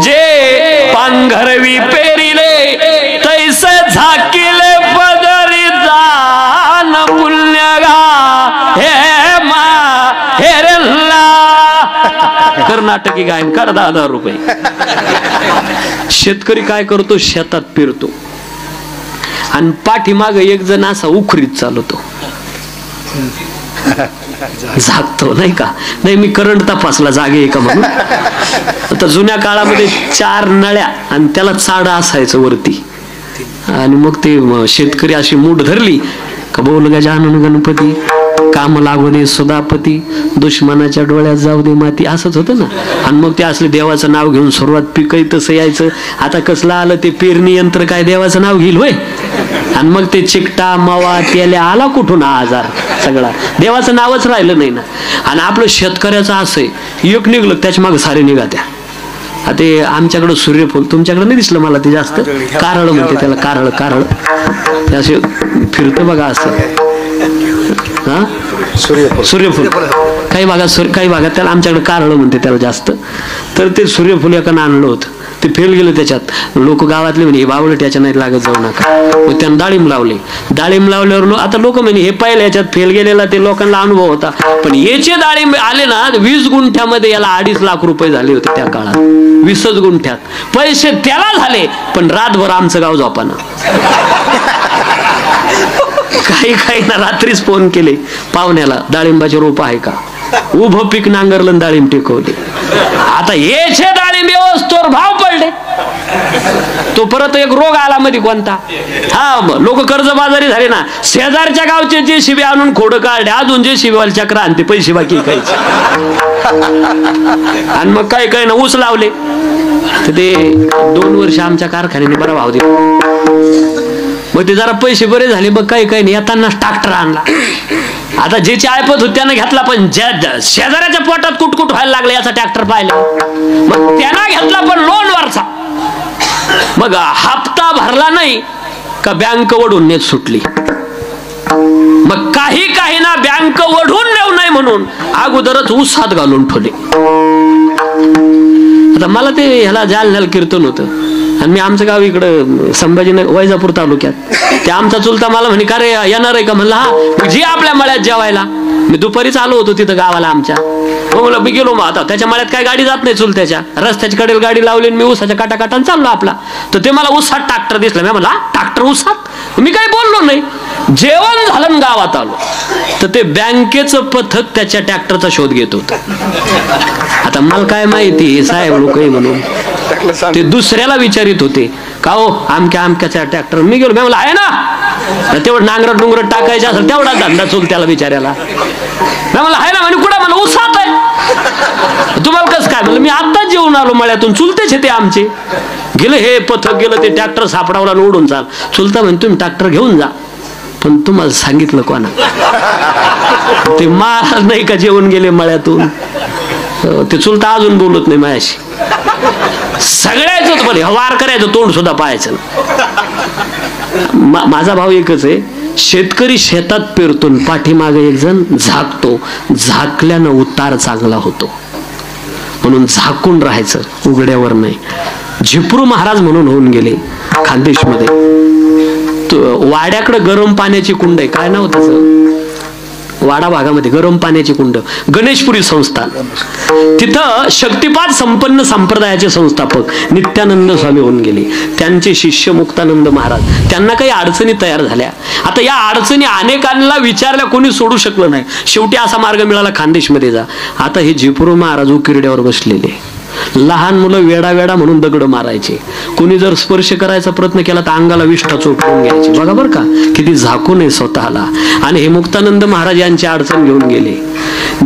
जे पांघरवी पेरिले, तैसे झाकिले पदरी जान पुण्यगा. हे मा हेरला. कर्नाटकी गायन कर 10,000 रुपये. शेतकरी काय करतो, शेतात पेरतो आणि पाठीमाग एक जण असा उखरीत चालवतो, झाकतो नाही का. नाही मी करंट तपासला जागे का म्हणून. आता जुन्या काळामध्ये 4 नळ्या आणि त्याला चाड असायचं वरती. आणि मग ते शेतकरी अशी मूठ धरली का, बोल गजानन गणपती, काम लागू दे सुधापती, दुश्मनाच्या डोळ्यात जाऊ दे माती, असंच होतं ना. आणि मग ते असले देवाचं नाव घेऊन सुरुवात पिकही तसं यायचं. आता कसलं आलं ते पेरणी यंत्र, काय देवाचं नाव घेईल होय. आणि मग ते चिकटा मवा तेल्या आला कुठून हा आजार सगळा, देवाचं नावच राहिलं नाही ना. आणि आपलं शेतकऱ्याचं असं आहे, एक निघलं त्याच्या मागे सारे निघात्या. ते आमच्याकडं सूर्यफूल, तुमच्याकडे नाही दिसलं मला ते जास्त, कारळ म्हणते त्याला, कारळ कारळ. ते असे फिरतं बघा असं. हा सूर्यफूल. सूर्यफूल. काही भागात त्याला आमच्याकडे कारळ म्हणते त्याला जास्त. तर ते सूर्यफूल एकानं आणलं होतं, ते फेल गेलं. त्याच्यात लोक गावातले म्हणे हे बावळट याच्या नाही लागत जाऊ नका. मग त्यानं डाळिंब लावले. डाळिंब लावल्यावर आता लोक म्हणे हे पाहिलं याच्यात फेल गेलेला, ते लोकांना अनुभव होता. पण याचे डाळिंब आले ना 20 गुंठ्यामध्ये याला 2.5 लाख रुपये झाले होते त्या काळात. 20 गुंठ्यात पैसे त्याला झाले, पण रातभर आमचं गाव झोपाना. काही ना रात्रीच फोन केले पाहुण्याला, डाळिंबाचे रोप आहे का? उभं पीक नांगरलं, डाळिंब टेकवले. आता याचे डाळिंब व्यवस्थेवर भाव पडले. तो परत एक रोग आला मध्ये कोणता, हा लोक कर्जबाजारी झाले ना. शेजारच्या गावचे जे शिबे आणून खोडं काढले, अजून जे शिबेवाल चक्र आणते पैसे बाकी खायचे. आणि मग काय ना ऊस लावले. तर ते 2 वर्ष आमच्या कारखान्याने बरा भाव दिला. मग ते जरा पैसे बरे झाले. मग काही नाही येताना ट्रॅक्टर आणला. आता ज्याची ऐपत होती त्यानं घेतला, पण शेजाऱ्याच्या पोटात कुटकुट व्हायला लागलं याचा ट्रॅक्टर पाहिला. मग त्यानं घेतला, पण लोनवरचा. मग हप्ता भरला नाही का बँक वडून नेत सुटली. मग काही ना बँक वडून नेऊ नाही म्हणून अगोदरच ऊसात घालून ठेवले. आता मला ते ह्याला जालन्याला कीर्तन होतं, आणि मी आमचं गाव इकडं संभाजीनगर वैजापूर तालुक्यात. ते आमचा चुलता मला म्हणे का रे येणार आहे का? म्हणलं हा. जी आपल्या मळ्यात जेवायला. मी दुपारीच आलो होतो तिथं गावाला आमच्या. म्हणलं मी गेलो. मग आता त्याच्या मळ्यात काय गाडी जात नाही चुलत्याच्या. रस्त्याच्या कडेला गाडी लावली, मी ऊसाच्या काटाकाटाने चाललो आपला. तर ते मला ऊसात ट्रॅक्टर दिसला. मी म्हणला ट्रॅक्टर ऊसात? मी काही बोललो नाही. जेवण झालं गावात आलो तर ते बँकेचं पथक त्याच्या ट्रॅक्टरचा शोध घेत होतं. आता मला काय माहिती साहेब लोक म्हणून ते दुसऱ्याला विचारित होते का हो आमक्याचा ट्रॅक्टर. मी गेलो, मी म्हणलं आहे ना, तेवढं नांगरट डुंगरट टाकायचं असेल तेवढा धंदा चुलत्याला विचारायला. मी म्हणलं आहे ना. म्हणे कुठं? म्हणलं ऊसात आहे. तुम्हाला कसं काय? म्हणलं मी आत्ताच जेवून आलो मळ्यातून, चुलतेच ते आमचे. गेलं हे पथक गेलं, ते ट्रॅक्टर सापडावला उडून चाल. चुलता म्हणे तुम्ही ट्रॅक्टर घेऊन जा, पण तुम्हाला सांगितलं कोणा? ते महाराज नाही का जेवून गेले मळ्यातून. ते चुलता अजून बोलत नाही माझ्याशी. सगळ्याच पण वार करायचं, तोंड सुद्धा पाहायचं. माझा भाव एकच आहे, शेतकरी शेतात पेरतो, पाठीमागे एक जण झाकतो. झाकल्यानं उतार चांगला होतो, म्हणून झाकून राहायचं, उघड्यावर नाही. झिपरू महाराज म्हणून होऊन गेले खानदेशमध्ये. वाड्याकडे गरम पाण्याची कुंड आहे, काय नाव त्याचं? वाडा भागामध्ये गरम पाण्याची कुंड, गणेशपुरी संस्थान. तिथं शक्तिपात संपन्न संप्रदायाचे संस्थापक नित्यानंद स्वामी होऊन गेले. त्यांचे शिष्य मुक्तानंद महाराज. त्यांना काही अडचणी तयार झाल्या. आता या अडचणी अनेकांना विचारल्या, कोणी सोडू शकलं नाही. शेवटी असा मार्ग मिळाला, खानदेशमध्ये जा. आता हे झिपरू महाराज उकिरड्यावर बसलेले. लहान मुलं वेडा म्हणून दगड मारायचे. कोणी जर स्पर्श करायचा प्रयत्न केला तर अंगाला विष्ठा चोपडून घ्यायचे. बघा बरं का किती झाकून आहे स्वतःला. आणि हे मुक्तानंद महाराज यांची अडचण घेऊन गेले.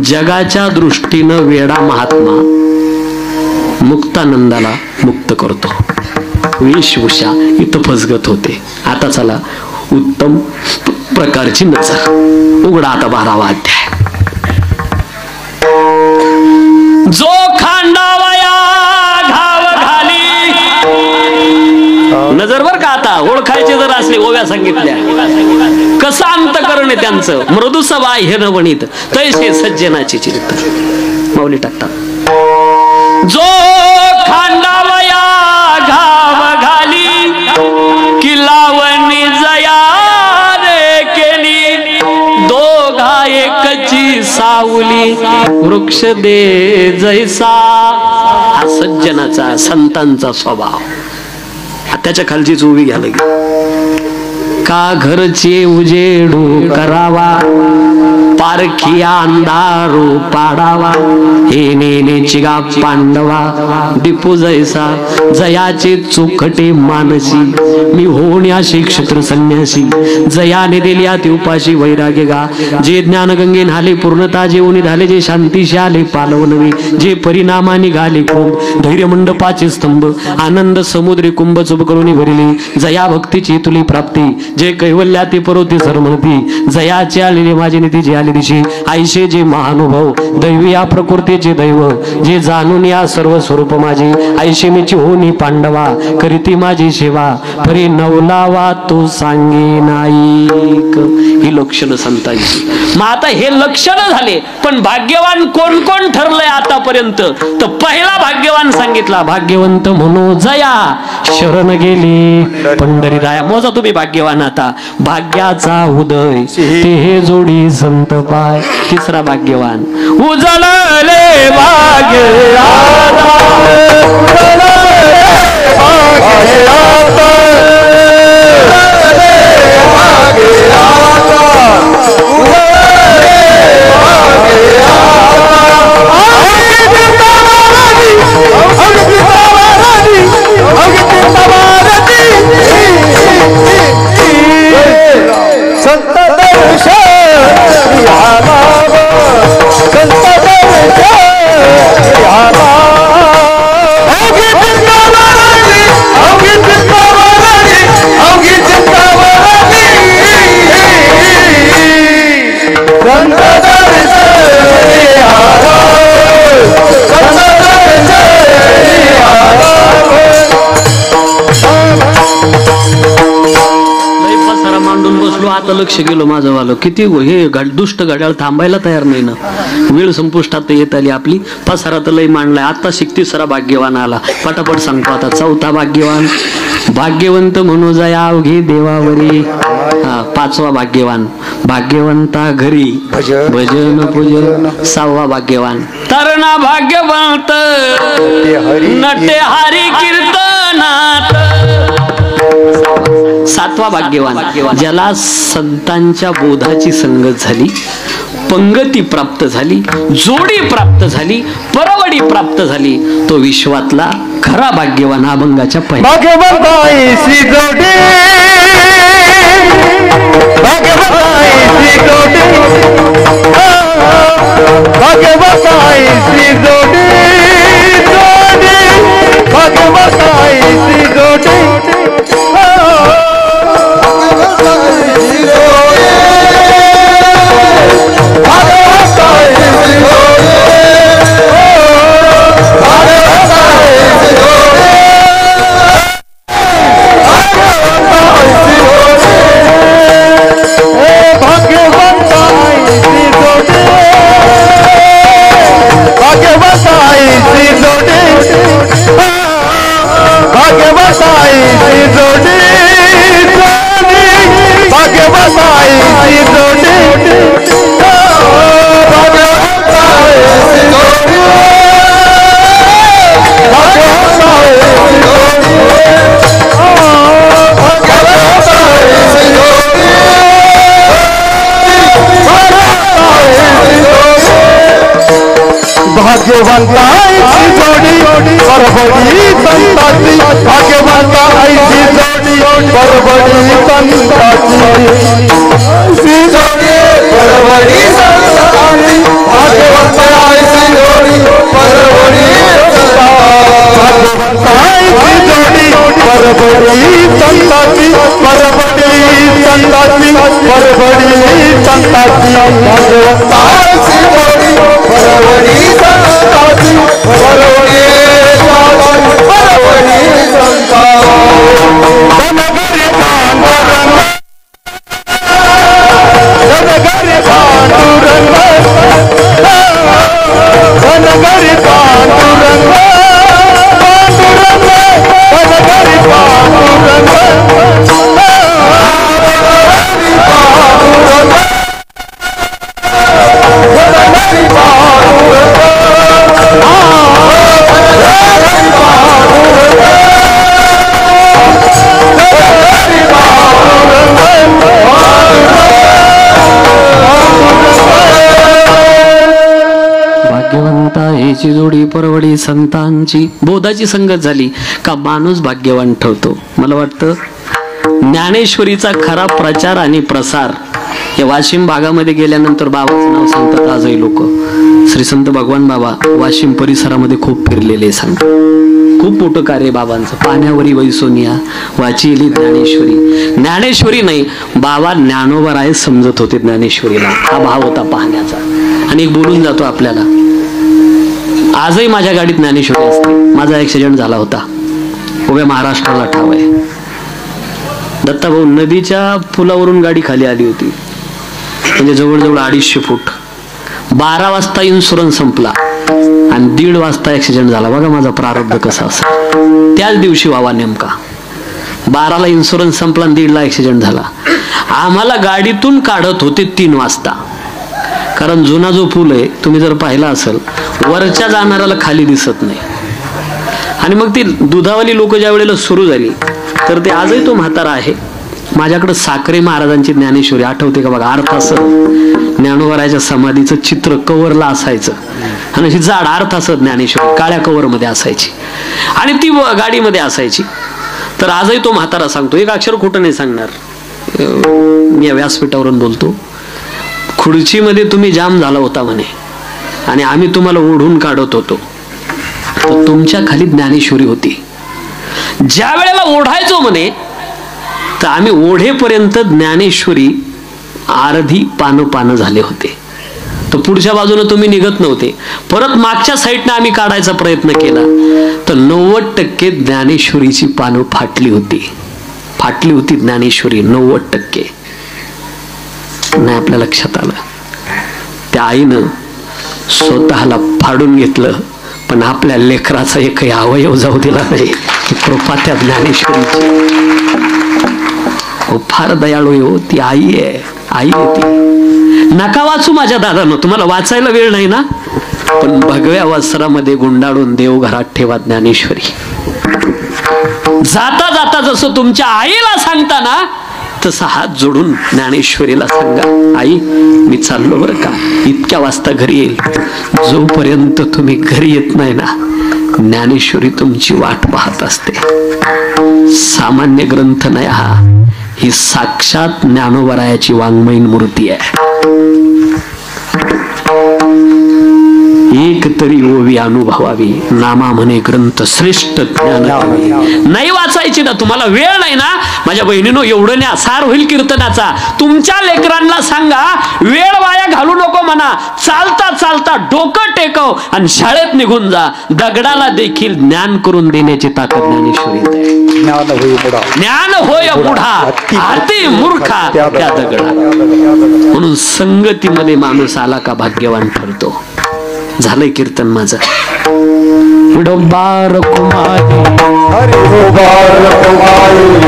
जगाच्या दृष्टीनं वेडा महात्मा मुक्तानंदाला मुक्त करतो. वेशभूषा इथं फसगत होते. आता चला उत्तम प्रकारची नजर उघडा. आता 12वा अध्याय. जो खांडावया घाव घाली. नजर बर का आता ओळखायचे जर असले ओव्या सांगितल्या. कसं अंतकरण आहे त्यांचं. मृदू सभा हे नवणीत तैसे सज्जनाची चिंत. माऊली टाकतात. जो खांडावया घाव घाली की लावणी जया रे केली. दोघा एकची सावली वृक्ष दे जैसा. हा सज्जनाचा संतांचा स्वभाव. त्याच्या खालचीच उभी घ्या लगे. का घरचे उजेडू करावा पारखिया अंधारू पाडावा. हे नेनेची गा पांडवा दीपू जैसा जयाचे चोखटे मानसी. मी होण्याशी क्षत्र संन्यासी जयाने दिल्या ती उपाशी वैराग्य गा. जे ज्ञान गंगे नाले पूर्णता जेवणी झाले. जे शांतीशी आले पालवनवे. जे परिणामाने घाले कुंभ धैर्य मंडपाचे स्तंभ. आनंद समुद्री कुंभ चुप करून भरले. जया भक्तीची तुली प्राप्ती. जे कैवल्या ते परोती सरमती. जयाचे आलेले माझे नीती जे आले दिशी आईशे जे महानुभव दैवी या प्रकृतीचे दैव जे जाणून या सर्व स्वरूप माझे आईशे मीची होनी पांडवा करीती माझी सेवा परी नवलावा तू सांगे नाईक. ही लक्षणं संतांची. मग आता हे लक्षणं झाले, पण भाग्यवान कोण कोण ठरलंय आतापर्यंत? तर पहिला भाग्यवान सांगितला, भाग्यवंत म्हणू जया शरण गेली पंढरीराया. मोजा तुम्ही भाग्यवान आता. भाग्याचा उदय ते हे जोडी संत पाय. तिसरा भाग्यवान उजळले भाग्य आता लक्ष गेलो माझं वालं. किती हे दुष्ट घड्याळ थांबायला तयार नाही ना. वेळ संपुष्टात येत आली आपली. पसारा तर लय मांडलाय. आता तिसरा भाग्यवान आला. पटापट सांगतो आता. चौथा भाग्यवान भाग्यवंत म्हणू जया अवघी देवावरी. पाचवा भाग्यवान भाग्यवंता घरी भजन पूजन. सहावा भाग्यवान तरणा भाग्यवंत नटे हरी कीर्तनात. सातवा भाग्यवान ज्याला संतांच्या बोधाची संगत झाली, पंगती प्राप्त झाली, जोडी प्राप्त झाली, परवडी प्राप्त झाली, तो विश्वातला खरा भाग्यवान. अभंगाच्या भाग्यवंताची जोडी परवडी संताची. भाग्यवंताची जोडी परवडी संताची. जोडी परवडी संताची. भाग्यवंताची जोडी परवडी भाग्यवंताची जोडी परवडी संताची. परवडी संताची परवडी संताची. भाग्यवंताची जोडी परवडी संताची परवडी परवडी संताची. जनगरी पांडुरंग जनगरी पांडुरंग जनगरी पांडुरंग पांडुरंग जनगरी पांडुरंग ची जोडी परवडी संतांची. बोधाची संगत झाली का माणूस भाग्यवान ठरतो. मला वाटतं ज्ञानेश्वरीचा खरा प्रचार आणि प्रसार या वाशिम भागामध्ये गेल्यानंतर बाबाचं नाव सांगतात आजही लोक. श्री संत भगवान बाबा वाशिम परिसरामध्ये खूप फिरलेले सांगतात. खूप मोठं कार्य बाबांचं. पाण्यावरी वैसोनिया वाचिली ज्ञानेश्वरी. ज्ञानेश्वरी नाही, बाबा ज्ञानोबा राय समजत होते ज्ञानेश्वरीला. हा भाव होता पाहण्याचा. आणि एक बोलून जातो आपल्याला, आजही माझ्या गाडीत ज्ञानेश्वरी असते. माझा ऍक्सिडेंट झाला होता, उभ्या महाराष्ट्राला ठाव आहे. दत्ताभाऊ नदीच्या पुलावरून गाडी खाली आली होती, म्हणजे जवळजवळ 250 फूट. 12 वाजता इन्शुरन्स संपला आणि 1:30 वाजता ऍक्सिडेंट झाला. बघा माझा प्रारब्ध कसा असेल. त्याच दिवशी व्हावा नेमका. 12ला इन्शुरन्स संपला आणि 1:30ला ऍक्सिडेंट झाला. आम्हाला गाडीतून काढत होते 3 वाजता. कारण जुना जो पूल आहे तुम्ही जर पाहिला असेल, वरच्या जाणाऱ्याला खाली दिसत नाही. आणि मग ती दुधावाली लोक ज्या वेळेला सुरू झाली, तर ते आजही तो म्हातारा आहे. माझ्याकडे साखरे महाराजांची ज्ञानेश्वरी आठवते का बघा, अर्थासह ज्ञानोबराच्या समाधीचं चित्र कव्हरला असायचं आणि अशी जाड अर्थासह ज्ञानेश्वरी काळ्या कव्हर मध्ये असायची आणि ती गाडीमध्ये असायची. तर आजही तो म्हातारा सांगतो, एक अक्षर खोटं नाही सांगणार, मी या व्यासपीठावरून बोलतो, खुर्चीमध्ये तुम्ही जाम झाला होता म्हणे आणि आम्ही तुम्हाला ओढून काढत होतो, तर तुमच्या खाली ज्ञानेश्वरी होती. ज्या वेळेला ओढायचो म्हणे, तर आम्ही ओढेपर्यंत ज्ञानेश्वरी अर्धी पानं झाले होते. तर पुढच्या बाजूने तुम्ही निघत नव्हते. परत मागच्या साईडने आम्ही काढायचा प्रयत्न केला, तर 90% ज्ञानेश्वरीची पानं फाटली होती ज्ञानेश्वरी 90%. नाही आपल्या लक्षात आलं. त्या आईनं स्वतःला फाडून घेतलं, पण आपल्या लेकराचा एकही अवयव जाऊ दिला नाही. कृपा त्या ज्ञानेश्वरीची. फार दयाळू हो ती आई आहे ती. नका वाचू माझ्या दादानं, तुम्हाला वाचायला वेळ नाही ना, पण भगव्या वस्त्रामध्ये गुंडाळून देवघरात ठेवा ज्ञानेश्वरी. जाता जाता जसं तुमच्या आईला सांगता ना, तसा हात जोडून ज्ञानेश्वरीला सांगा, आई मी चाललो बरं का, इतक्या वाजता घरी येईल. जोपर्यंत तुम्ही घरी येत नाही ना, ज्ञानेश्वरी तुमची वाट पाहत असते. सामान्य ग्रंथ नाही हा, ही साक्षात ज्ञानोबरायाची वाङ्मयीन मूर्ती आहे. एक तरी ओवी अनुभवावी, नामा म्हणे ग्रंथ श्रेष्ठ ज्ञान. नाही वाचायची ना, तुम्हाला वेळ नाही ना, माझ्या बहिणीनो एवढं न्या सार होईल कीर्तनाचा. तुमच्या लेकरांना सांगा, वेळ वाया घालू नको म्हणा, चालता चालता डोकं टेकव आणि शाळेत निघून जा. दगडाला देखील ज्ञान करून देण्याची ताकद ज्ञानेश्वरीत आहे. ज्ञान होय बुढा अति मूर्खा त्या दगडा. म्हणून संगतीमध्ये माणूस आला का भाग्यवान ठरतो. झालंय कीर्तन माझं. विडोबार कुमारी हरि बार कुमारी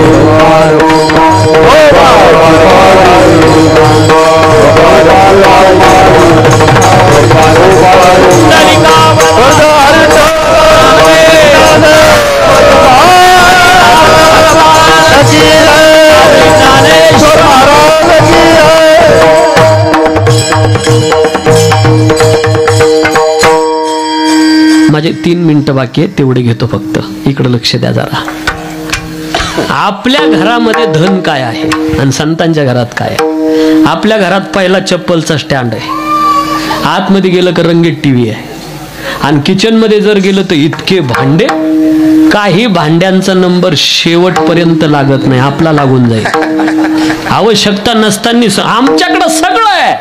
माझे 3 मिनिटं बाकी आहे, तेवढे घेतो फक्त. इकडे लक्ष द्या जरा. आपल्या घरामध्ये धन काय आहे आणि संतांच्या घरात काय आहे. आपल्या घरात पहिला चप्पलचा स्टँड आहे, आतमध्ये गेलं का रंगीत टीव्ही आहे, आणि किचन मध्ये जर गेलं तर इतके भांडे, काही भांड्यांचा नंबर शेवटपर्यंत लागत नाही, आपला लागून जाईल. आवश्यकता नसताना आमच्याकडं सगळं आहे.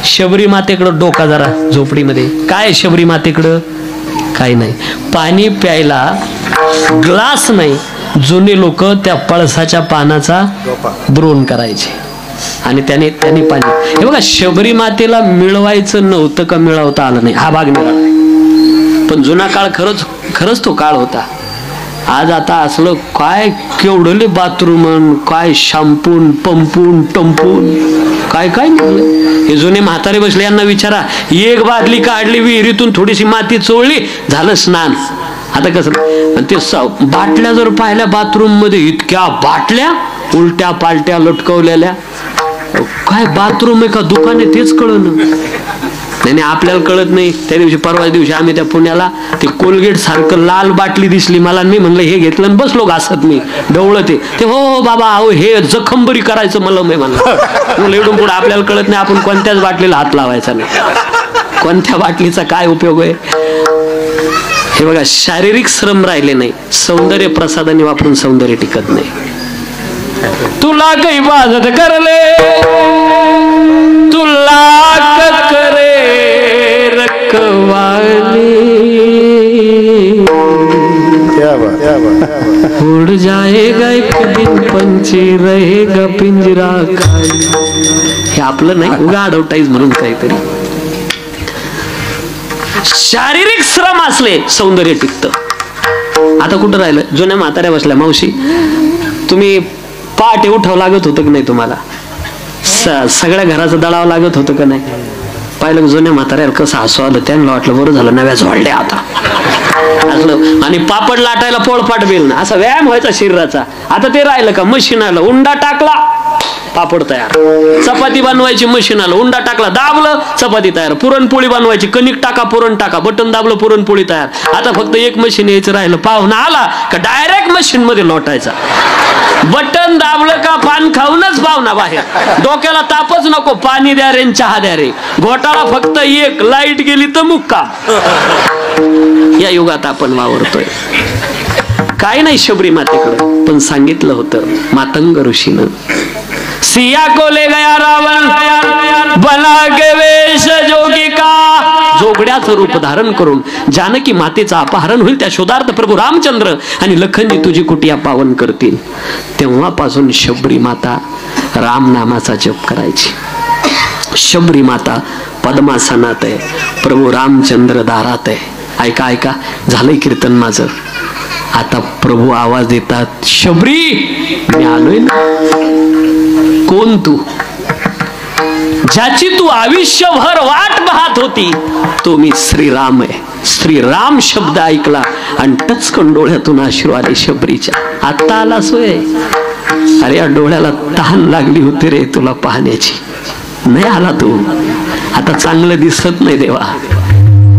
शबरी मातेकडं डोका जरा झोपडीमध्ये, काय शबरी मातेकडं काही नाही. पाणी प्यायला ग्लास नाही. जुने लोक त्या पळसाच्या पानाचा द्रोण करायचे आणि त्याने पाणी. हे बघा, शबरी मातेला मिळवायचं नव्हतं का मिळवता आलं नाही, हा भाग मिळाला. पण जुना काळ खरंच तो काळ होता. आज आता असलं काय केवढले बाथरूम, काय शॅम्पून पंपून टंपून काय काय निघलं. हे जुने म्हातारे बसले, यांना विचारा, एक बादली काढली विहिरीतून, थोडीशी माती चोळली, झालं स्नान. आता कसं ते बाटल्या जर पाहिल्या बाथरूम मध्ये, इतक्या बाटल्या उलट्या पालट्या लटकवलेल्या. काय बाथरूम आहे का दुकान आहे तेच कळलं नाही. आपल्याला कळत नाही. त्या दिवशी परवा दिवशी आम्ही त्या पुण्याला ते कोलगेट सारखं लाल बाटली दिसली मला, मी म्हणलं हे घेतलं आणि बसलो घासत. मी ढवळं ते हो बाबा, अहो हे जखम बरी करायचं मला. मी म्हणलं एवढून पुढे आपल्याला कळत नाही, आपण कोणत्याच बाटलीला हात लावायचा नाही. कोणत्या बाटलीचा काय उपयोग आहे. हे बघा, शारीरिक श्रम राहिले नाही, सौंदर्य प्रसादाने वापरून सौंदर्य टिकत नाही. तुला काही बाजत करले, तुला करे रखवाली, उड़ जाएगा एक दिन पंछी रहेगा पिंजरा खाली. हे आपलं नाही, उगा अडवटाईज म्हणून काहीतरी. शारीरिक श्रम असले सौंदर्य टिकतं. आता कुठं राहिलं? जुन्या म्हाताऱ्या बसल्या. मावशी, तुम्ही पहाटे उठावं लागत होतं की नाही तुम्हाला? सगळ्या घराचं दळावं लागत होतं का नाही? पाहिलं जुन्या म्हाताऱ्याला कसं हसू आलं. त्यांना वाटलं बरं झालं नव्या झोडल्या आता असलं. आणि पापड लाटायला पोळपाट बेल ना, असा व्यायाम व्हायचा शरीराचा. आता ते राहिलं का? मशीन आलं, उंडा टाकला पापड तयार. चपाती बनवायची मशीन आलं, उंडा टाकला, दाबलं चपाती तयार. पुरणपोळी बनवायची, कणिक टाका पुरण टाका, बटन दाबलं पुरणपोळी तयार. आता फक्त एक मशीन यायचं राहिलं. पाहुणा आला का डायरेक्ट मशीन मध्ये लोटायचा. बटन दाबलं का पान खाऊनच पाहुणा बाहेर. डोक्याला तापच नको, पाणी द्या रे चहा द्या रे. घोटाळा फक्त एक, लाईट गेली तर मुक्का. या युगात आपण वावरतोय. काय नाही शबरी मातेकडे, पण सांगितलं होतं मातंग ऋषीनं, सिया को ले गया रावण बना के वेश जोगी का. जोगड्याचं रूप धारण करून जानकी मातेचं अपहरण होईल. त्या शोधार्थ प्रभू रामचंद्र आणि लखनजी तुझी कुटिया पावन करतील. तेव्हापासून शबरी माता राम नामाचा जप करायची. शबरी माता पद्मासनात आहे, प्रभू रामचंद्र दारात आहे. ऐका ऐका, झालंय कीर्तन माझं. आता प्रभू आवाज देतात, शबरी मी आलोय ना. कोण तू? ज्याची तू आयुष्यभर वाट पाहत होती, तो मी श्रीराम आहे. श्रीराम शब्द ऐकला आणि टचकन डोळ्यातून अश्रू आले शबरीच्या. आता आला सोय. अरे या डोळ्याला तहान लागली होती रे तुला पाहण्याची, नाही आला तू. आता चांगलं दिसत नाही देवा,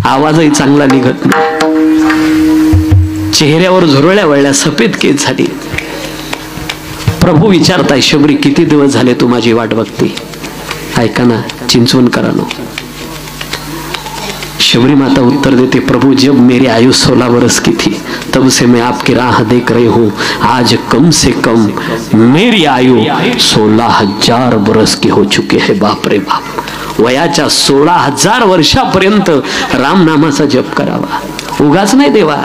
आवाजही चांगला निघत नाही, चेहऱ्यावर झुरळ्या वळल्या, सफेद केस झाली. प्रभू विचारताय, शबरी किती दिवस झाले तू माझी वाट बघते? ऐका ना चिंचवण करा नो. शबरी माता उत्तर देते, प्रभु जब मेरी आयु 16 वर्ष की थी तब से मैं आपकी राह देख रही हूँ. आज कम से कम मेरी आयु 16,000 वर्ष की हो चुके हैं. बाप रे बाप, वयाच्या 16,000 वर्षापर्यंत राम नामाचा जप करावा. उगाच नाही देवा.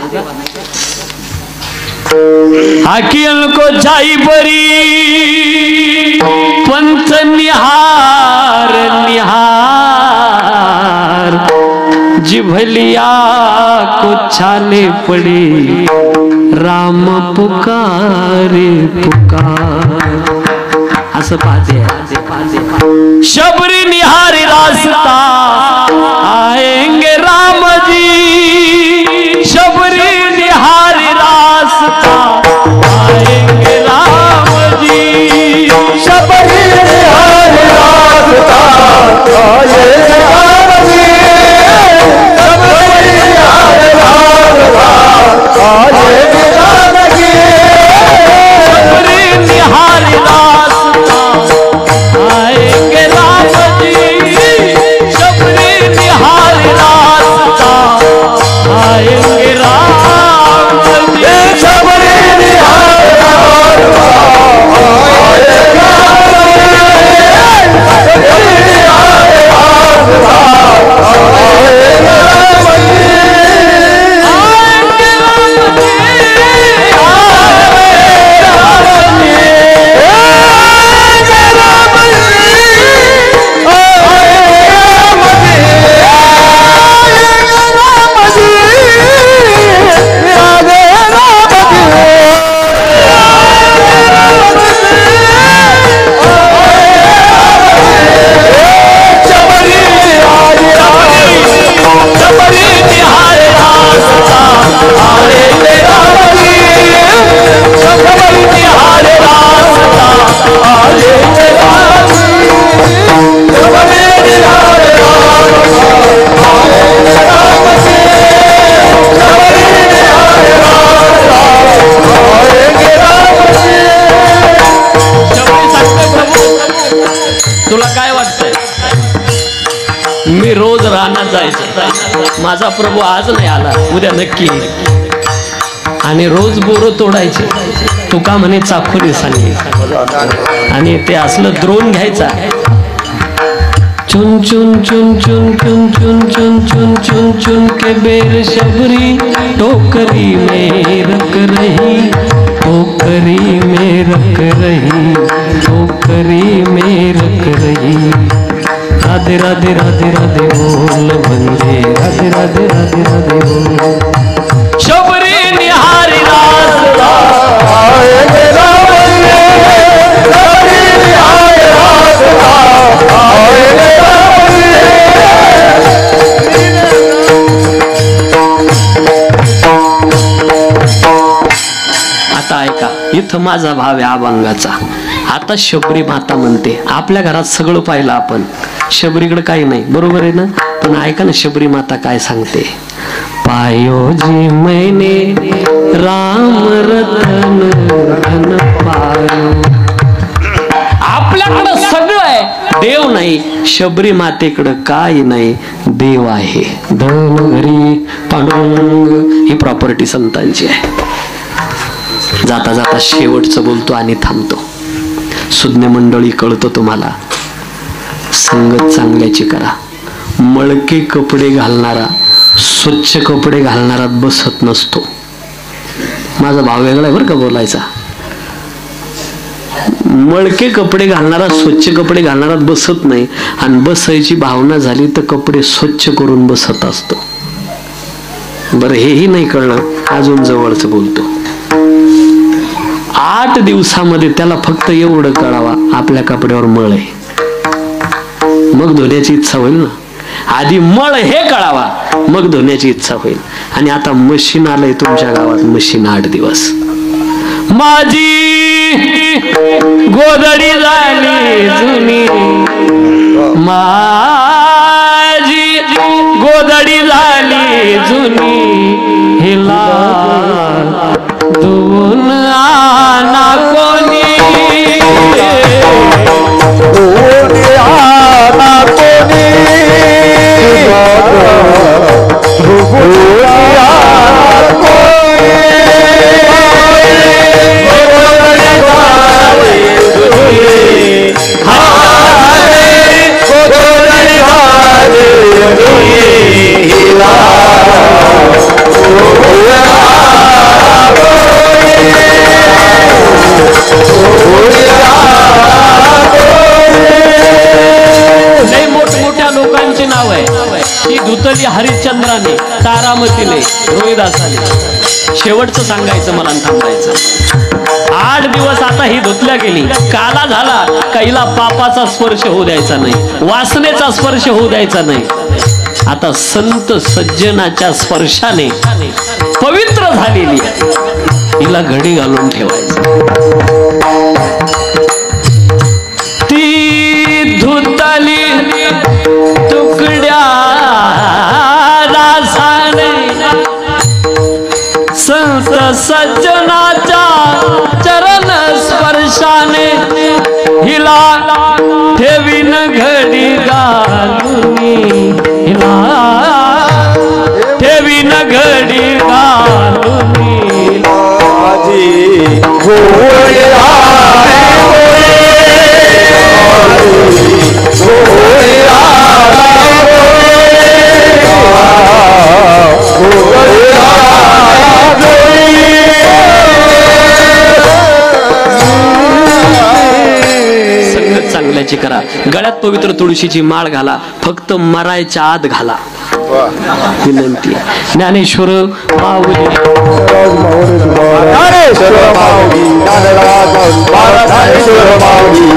अखिल को जाई बरी पंथ निहार निहार, जिभलिया को छाले पड़ी राम पुकारे पुकार. असं पाहते शबरी निहारी रास्ता आएंगे राम जी. शबरी निहारी रास्ता आएंगे राम जी. शबरी निहारी रास्ता आएंगे राम जी. शबरी निहारी रास्ता आएंगे राम जी. शबरी निहारी रास्ता आएंगे राम जी. शबरी निहारी माझा प्रभू आज नाही आला, उद्या नक्की येईल. आणि रोज बोरं तोडायचे. तुका म्हणे चाखोली सांगे. आणि ते असलं द्रोण घ्यायचा. चुन चुन चुन चुन चुन चुन चुन चुन चुन चुन के बेर शबरी टोकरी में रख रही, टोकरी में रख रही, टोकरी में रख रही. राधे राधे राधे राधे बोल बंदे, राधे राधे राधे राधे बोल. शबरी निहारी रास आए मेरा बंदे, शबरी निहारी रास आए मेरा आता ऐका, इथं माझा भाव आहे अभंगाचा. आता शबरी माता म्हणते. आपल्या घरात सगळं पाहिलं आपण, शबरीकडे काही नाही, बरोबर आहे ना. पण ऐका ना शबरी माता काय सांगते. पायो जी मैंने राम रतन धन पायो. आपल्याकडं सगळं आहे, देव नाही. शबरी मातेकडं काय नाही, देव आहे. धन घरी पांडुरंग ही प्रॉपर्टी संतांची आहे. जाता जाता शेवटचं बोलतो आणि थांबतो. सुज्ञ मंडळी, कळतो तुम्हाला, संगत चांगल्याची करा. मळके कपडे घालणारा स्वच्छ कपडे घालणारा बसत नसतो. माझा भाव वेगळा आहे बरं का बोलायचा. मळके कपडे घालणारा स्वच्छ कपडे घालणारा बसत नाही. आणि बसायची भावना झाली तर कपडे स्वच्छ करून बसत असतो. बरं हेही नाही कळलं, अजून जवळच बोलतो. 8 दिवसामध्ये त्याला फक्त एवढं कळावा, आपल्या कपड्यावर मळ आहे. मग धुण्याची इच्छा होईल ना. आधी मळ हे कळावा, मग धुण्याची इच्छा होईल. आणि आता मशीन आलंय तुमच्या गावात, मशीन 8 दिवस. माझी गोधडी झाली जुनी, माझी गोधडी झाली जुनी, हिला धुवून आणा कोणी, धुवून आणा कोणी, धुवून आणा कोणी. मोठमोठ्या लोकांची नाव आहे. ती धुतली हरिश्चंद्राने, तारामतीने, रोहिदासाने. शेवटचं सांगायचं मला, थांबायचं. 8 दिवस आता ही धुतल्या गेली. काला झाला काहीला पापाचा स्पर्श होऊ द्यायचा नाही, वासनेचा स्पर्श होऊ द्यायचा नाही. आता संत सज्जनाच्या स्पर्शाने पवित्र झालेली हिला घडी घालून ठेवायचं. ती धुतली तुकड्या रासाने, संत सज्जनाच्या चरण स्पर्शाने हिला ठेवीन घडी घालूनी, हिला ठेवीन घडी घालूनी. माझी गोळी संगत चांगल्याची करा. गळ्यात पवित्र तुळशीची माळ घाला, फक्त मरायच्या आत घाला, विनंती. ज्ञानेश्वर माऊली, ज्ञानेश्वर माऊली, ज्ञानेश्वर माऊली.